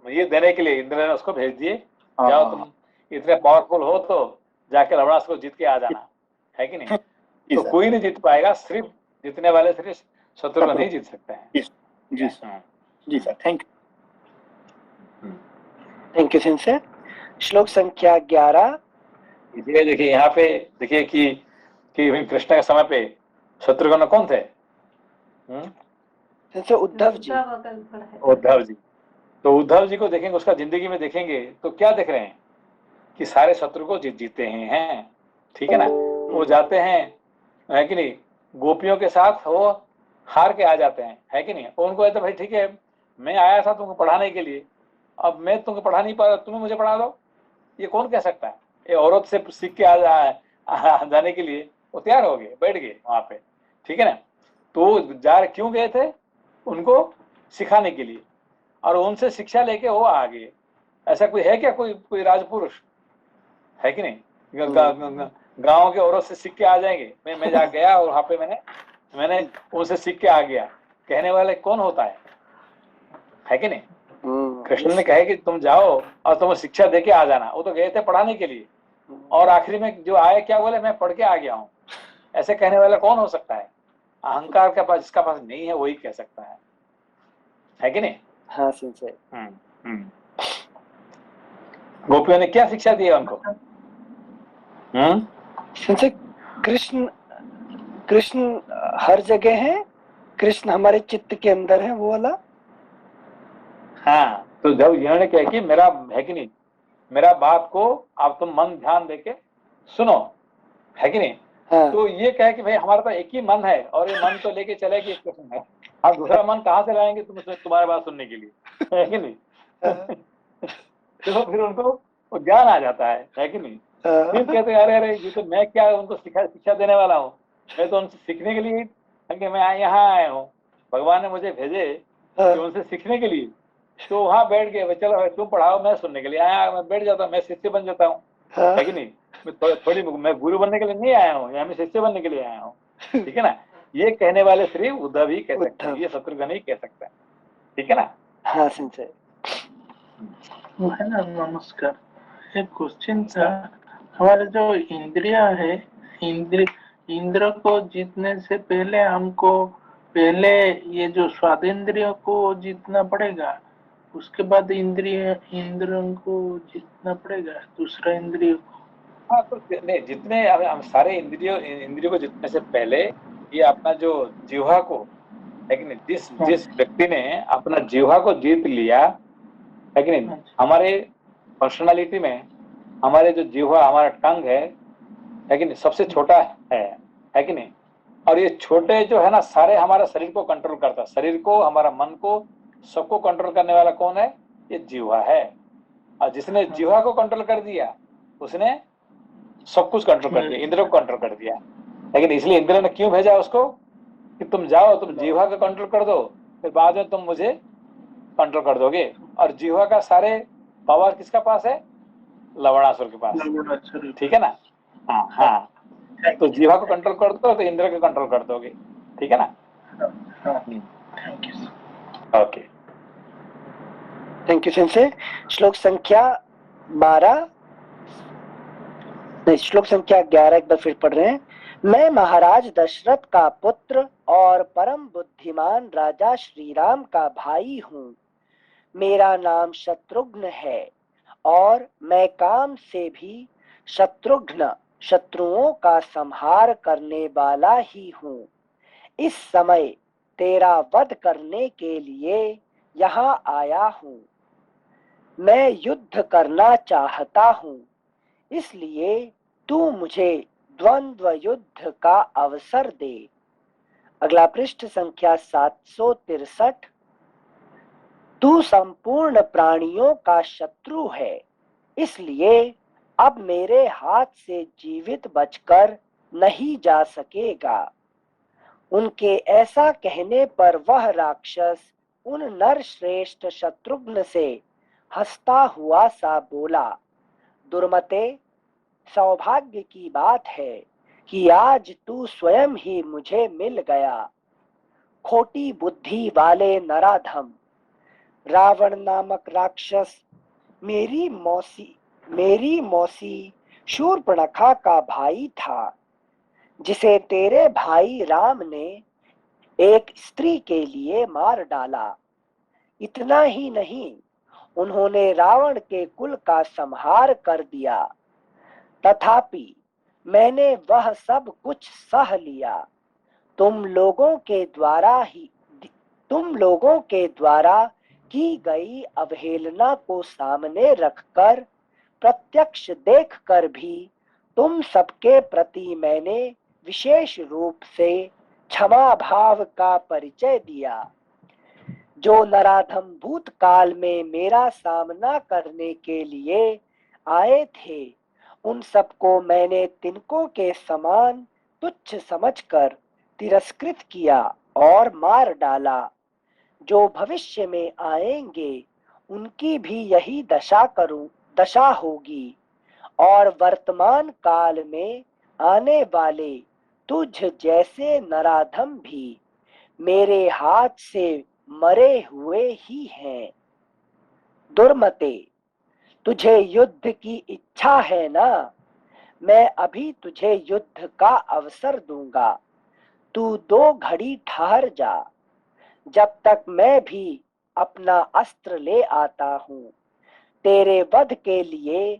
ये देने के लिए इंद्र ने उसको भेज दिए, जाओ तुम इतने पावरफुल हो तो जाके लवणासुर को जीत के आ जाना, है कि नहीं। तो कोई नहीं जीत पाएगा, सिर्फ जीतने वाले सिर्फ शत्रुघ्न नहीं जीत सकते हैं। जी सर, जी सर, थैंक यू सिंसे। श्लोक संख्या 11। इसलिए देखिए यहाँ पे देखिए कि कृष्ण के समय पे शत्रुघ्न कौन थे, उद्धव जी। उद्धव जी। तो उद्धव जी को देखेंगे, उसका जिंदगी में देखेंगे तो क्या देख रहे हैं कि सारे शत्रु को जीते हैं, ठीक है ना। वो जाते हैं, है कि नहीं, गोपियों के साथ वो हार के आ जाते हैं, है कि नहीं। उनको तो भाई ठीक है, मैं आया था तुमको पढ़ाने के लिए, अब मैं तुमको पढ़ा नहीं पा रहा, तुम्हें मुझे पढ़ा दो, ये कौन कह सकता है, ये औरत से सीख के जाने के लिए वो तैयार हो गए, बैठ गए वहां पे, ठीक है ना। तो क्यों गए थे? उनको सिखाने के लिए, और उनसे शिक्षा लेके वो आ गए। ऐसा कोई है क्या, कोई राजपुरुष है कि नहीं? गांव के औरत से सीख के आ जाएंगे? मैं जा गया और वहां पे मैंने उनसे सीख के आ गया, कहने वाले कौन होता है कि नहीं? कृष्ण ने कहे कि तुम जाओ और तुम शिक्षा दे के आ जाना। वो तो गए थे पढ़ाने के लिए, और आखिरी में जो आए क्या बोले, मैं पढ़ के आ गया हूँ। ऐसे कहने वाला कौन हो सकता है? अहंकार का पास, जिसका पास नहीं है वही कह सकता है कि नहीं? हाँ सिंचे। गोपियों ने क्या शिक्षा दी है उनको? सिंचे कृष्ण हर जगह है, कृष्ण हमारे चित्त के अंदर है, वो वाला। हाँ, तो जब इन्होंने कहा कि मेरा है कि नहीं, मेरा बात को आप तुम मन ध्यान देके सुनो, है कि नहीं? हाँ। तो ये कहे कि भाई हमारा तो एक ही मन है, और ये मन तो लेके चलेगी कृष्ण है, आप दूसरा मन कहाँ से लाएंगे तुम्हारे बात सुनने के लिए, है कि नहीं? तो फिर उनको ज्ञान आ जाता है कि नहीं? फिर कहते अरे ये तो मैं क्या उनको शिक्षा देने वाला हूँ, मैं तो उनसे सीखने के लिए कि मैं यहाँ आया हूँ, भगवान ने मुझे भेजे कि उनसे सीखने के लिए। तो वहां बैठ गए, चलो तुम पढ़ाओ, मैं सुनने के लिए आया, मैं बैठ जाता हूँ, मैं शिष्य बन जाता हूँ, है कि नहीं? मैं गुरु बनने के लिए नहीं आया हूँ, यहाँ मैं शिष्य बनने के लिए आया हूँ, ठीक है ना? ये कहने वाले सिर्फ उद्धव ही कह सकते हैं, ये शत्रुघ्न ही कह सकता है, ठीक है ना? हाँ सिंचे। वो है ना, नमस्कार, एक क्वेश्चन था। हमारे जो इंद्रिया है, इंद्र को जीतने से पहले हमको ये जो स्वादेंद्रियों को जीतना पड़ेगा, उसके बाद इंद्रियों को जीतना पड़ेगा, दूसरा इंद्रियों को। हाँ, तो नहीं, जितने हम सारे इंद्रियों को जीतने से पहले ये अपना जो जीवा को, है कि नहीं, जिस व्यक्ति ने अपना जीवा को जीत लिया, है कि नहीं, हमारे पर्सनालिटी में हमारे जो जीवा, हमारा टंग है कि नहीं, सबसे छोटा है कि नहीं? और ये छोटे जो है ना, सारे हमारा शरीर को कंट्रोल करता है, शरीर को, हमारा मन को, सबको कंट्रोल करने वाला कौन है? ये जीवा है। और जिसने जीवा को कंट्रोल कर दिया, उसने सब कुछ कंट्रोल कर दिया, इंद्र को कंट्रोल कर दिया। लेकिन इसलिए इंद्र ने क्यों भेजा उसको कि तुम जाओ, तुम जीवा का कंट्रोल कर दो, फिर बाद में तुम मुझे कंट्रोल कर दोगे। और जीवा का सारे पावर किसका पास है? लवणासुर के पास, ठीक है ना? हाँ, तो जीवा को कंट्रोल कर दो तो इंद्र को कंट्रोल कर दोगे, ठीक है ना? Okay, thank you sensei. श्लोक संख्या 12, नहीं, श्लोक संख्या 11 एक बार फिर पढ़ रहे हैं। मैं महाराज दशरथ का पुत्र और परम बुद्धिमान राजा श्री राम का भाई हूँ। मेरा नाम शत्रुघ्न है और मैं काम से भी शत्रुओं का संहार करने वाला ही हूँ। इस समय तेरा वध करने के लिए यहाँ आया हूँ। मैं युद्ध करना चाहता हूँ, इसलिए तू मुझे द्वंद्व युद्ध का अवसर दे। अगला पृष्ठ संख्या 763। तू संपूर्ण प्राणियों का शत्रु है, इसलिए अब मेरे हाथ से जीवित बचकर नहीं जा सकेगा। उनके ऐसा कहने पर वह राक्षस उन नरश्रेष्ठ शत्रुघ्न से हंसता हुआ सा बोला, दुर्मते, सौभाग्य की बात है कि आज तू स्वयं ही मुझे मिल गया। खोटी बुद्धि वाले नराधम, रावण नामक राक्षस मेरी मौसी शूर्पणखा का भाई था, जिसे तेरे भाई राम ने एक स्त्री के लिए मार डाला। इतना ही नहीं, उन्होंने रावण के कुल का संहार कर दिया। तथापि मैंने वह सब कुछ सह लिया। तुम लोगों के द्वारा की गई अवहेलना को सामने रखकर, प्रत्यक्ष देखकर भी तुम सबके प्रति मैंने विशेष रूप से क्षमा भाव का परिचय दिया। जो नराधम भूतकाल में मेरा सामना करने के लिए आए थे, उन सबको मैंने तिनकों के समान तुच्छ समझकर तिरस्कृत किया और मार डाला। जो भविष्य में आएंगे उनकी भी यही दशा होगी, और वर्तमान काल में आने वाले तुझ जैसे नराधम भी मेरे हाथ से मरे हुए ही हैं। दुर्मते, तुझे युद्ध की इच्छा है ना? मैं अभी तुझे युद्ध का अवसर दूंगा। तू 2 घड़ी ठहर जा, जब तक मैं भी अपना अस्त्र ले आता हूँ। तेरे वध के लिए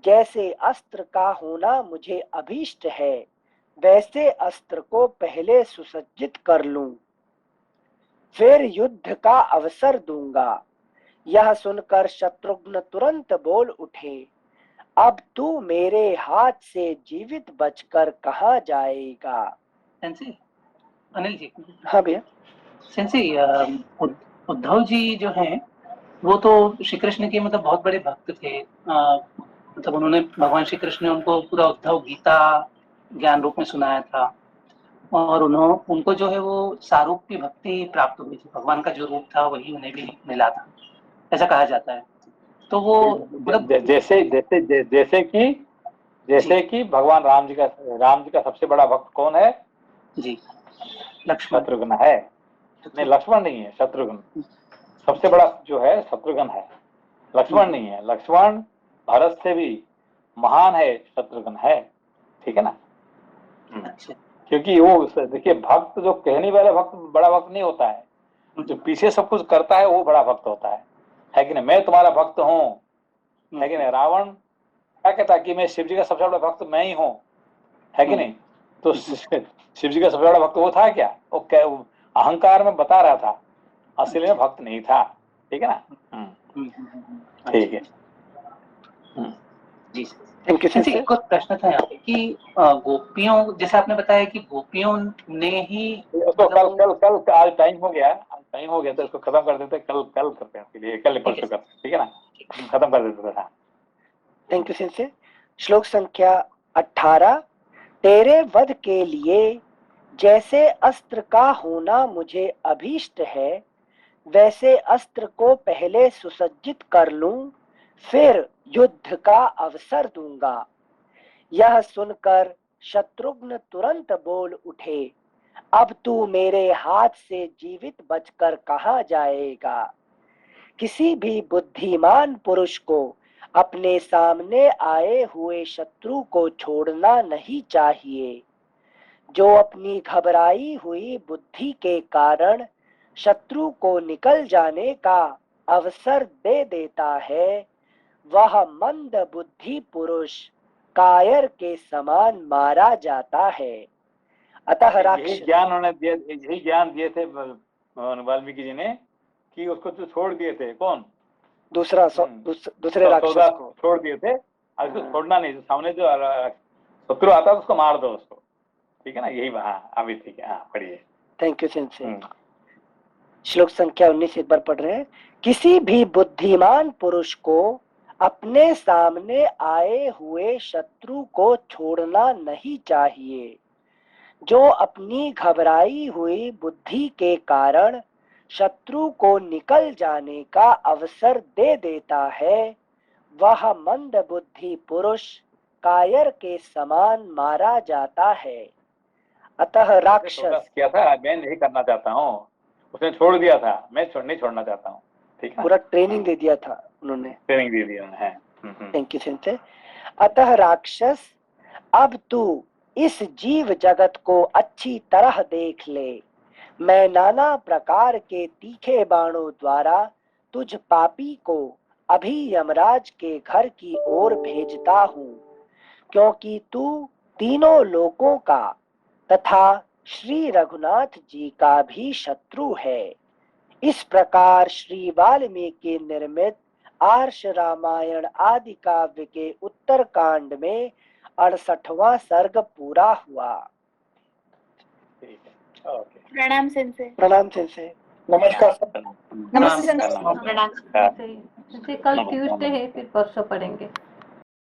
जैसे अस्त्र का होना मुझे अभीष्ट है, वैसे अस्त्र को पहले सुसज्जित कर लूं, फिर युद्ध का अवसर दूंगा। यह सुनकर शत्रुघ्न तुरंत बोल उठे, अब तू मेरे हाथ से जीवित बचकर कहाँ जाएगा? सेंसी, अनिल जी। हाँ भैया। सेंसी, उद्धव जी जो हैं वो तो श्री कृष्ण के मतलब बहुत बड़े भक्त थे। मतलब उन्होंने, भगवान श्री कृष्ण ने उनको पूरा उद्धव गीता ज्ञान रूप में सुनाया था, और उनको जो है वो सारूप्य भक्ति प्राप्त हुई थी। भगवान का जो रूप था वही उन्हें भी मिला था, ऐसा कहा जाता है। तो वो मतलब जैसे कि भगवान राम जी का सबसे बड़ा भक्त कौन है? जी, लक्ष्मण। शत्रुघ्न है। नहीं, लक्ष्मण नहीं है, शत्रुघ्न सबसे बड़ा जो है शत्रुघ्न है, लक्ष्मण नहीं है। लक्ष्मण भरत से भी महान है, शत्रुघ्न है। ठीक है ना? अच्छा। क्योंकि वो देखिए, भक्त जो कहने वाला भक्त बड़ा भक्त नहीं होता है, जो पीछे सब कुछ करता है वो बड़ा भक्त होता है कि नहीं? मैं तुम्हारा भक्त हूँ, है कि नहीं? रावण क्या कहता है कि मैं शिव जी का सबसे बड़ा भक्त मैं ही हूँ, है कि नहीं? तो शिव जी का सबसे बड़ा भक्त वो था क्या? वो अहंकार में बता रहा था, असली में भक्त नहीं था। ठीक है ना? ठीक है। जी थैंक यू सर। एक और प्रश्न था यहाँ पे कि गोपियों, जैसे आपने बताया कि गोपियों ने ही उसको कल आज टाइम हो गया, तो इसको खत्म कर देते, कल करते हैं, इसके लिए कल परसों करते हैं। ठीक है ना? खत्म कर देते थे। Thank you sensei. श्लोक संख्या 18। तेरे वध के लिए जैसे अस्त्र का होना मुझे अभीष्ट है, वैसे अस्त्र को पहले सुसज्जित कर लूं, फिर युद्ध का अवसर दूंगा। यह सुनकर शत्रुघ्न तुरंत बोल उठे, अब तू मेरे हाथ से जीवित बचकर कहाँ जाएगा? किसी भी बुद्धिमान पुरुष को अपने सामने आए हुए शत्रु को छोड़ना नहीं चाहिए। जो अपनी घबराई हुई बुद्धि के कारण शत्रु को निकल जाने का अवसर दे देता है, वह मंद बुद्धि पुरुष कायर के समान मारा जाता है। अतः यही ज्ञान दिए थे वाल्मीकि जी ने, कि उसको तो छोड़ दिए थे। कौन? दूसरे राक्षस को छोड़ दिए थे। अब इसको छोड़ना नहीं, सामने जो शत्रु आता है उसको मार दो उसको। ठीक है ना? यही। हाँ, अभी ठीक है। हाँ, पढ़िए। Thank you sensei. श्लोक संख्या 19 एक बार पढ़ रहे हैं। किसी भी बुद्धिमान पुरुष को अपने सामने आए हुए शत्रु को छोड़ना नहीं चाहिए। जो अपनी घबराई हुई बुद्धि के कारण शत्रु को निकल जाने का अवसर दे देता है, वह मंद बुद्धि पुरुष कायर के समान मारा जाता है। अतः राक्षस किया था, मैं नहीं करना चाहता हूँ, उसने छोड़ दिया था, मैं नहीं छोड़ना चाहता हूँ। ठीक है? पूरा ट्रेनिंग दे दिया था उन्होंने, ट्रेनिंग दे दिया है। Thank you sensei. अतः राक्षस, अब तू इस जीव जगत को अच्छी तरह देख ले। मैं नाना प्रकार के तीखे बाणों द्वारा तुझ पापी को अभी यमराज के घर की ओर भेजता हूँ, क्योंकि तू तीनों लोकों का तथा श्री रघुनाथ जी का भी शत्रु है। इस प्रकार श्री वाल्मीकि निर्मित आर्ष रामायण आदि काव्य के उत्तर कांड में 68वां सर्ग पूरा हुआ। प्रणाम सेंसे। प्रणाम सेंसे। नमस्कार सर। नमस्ते सेंसे। कल ट्यूसडे है, फिर परसों पढ़ेंगे।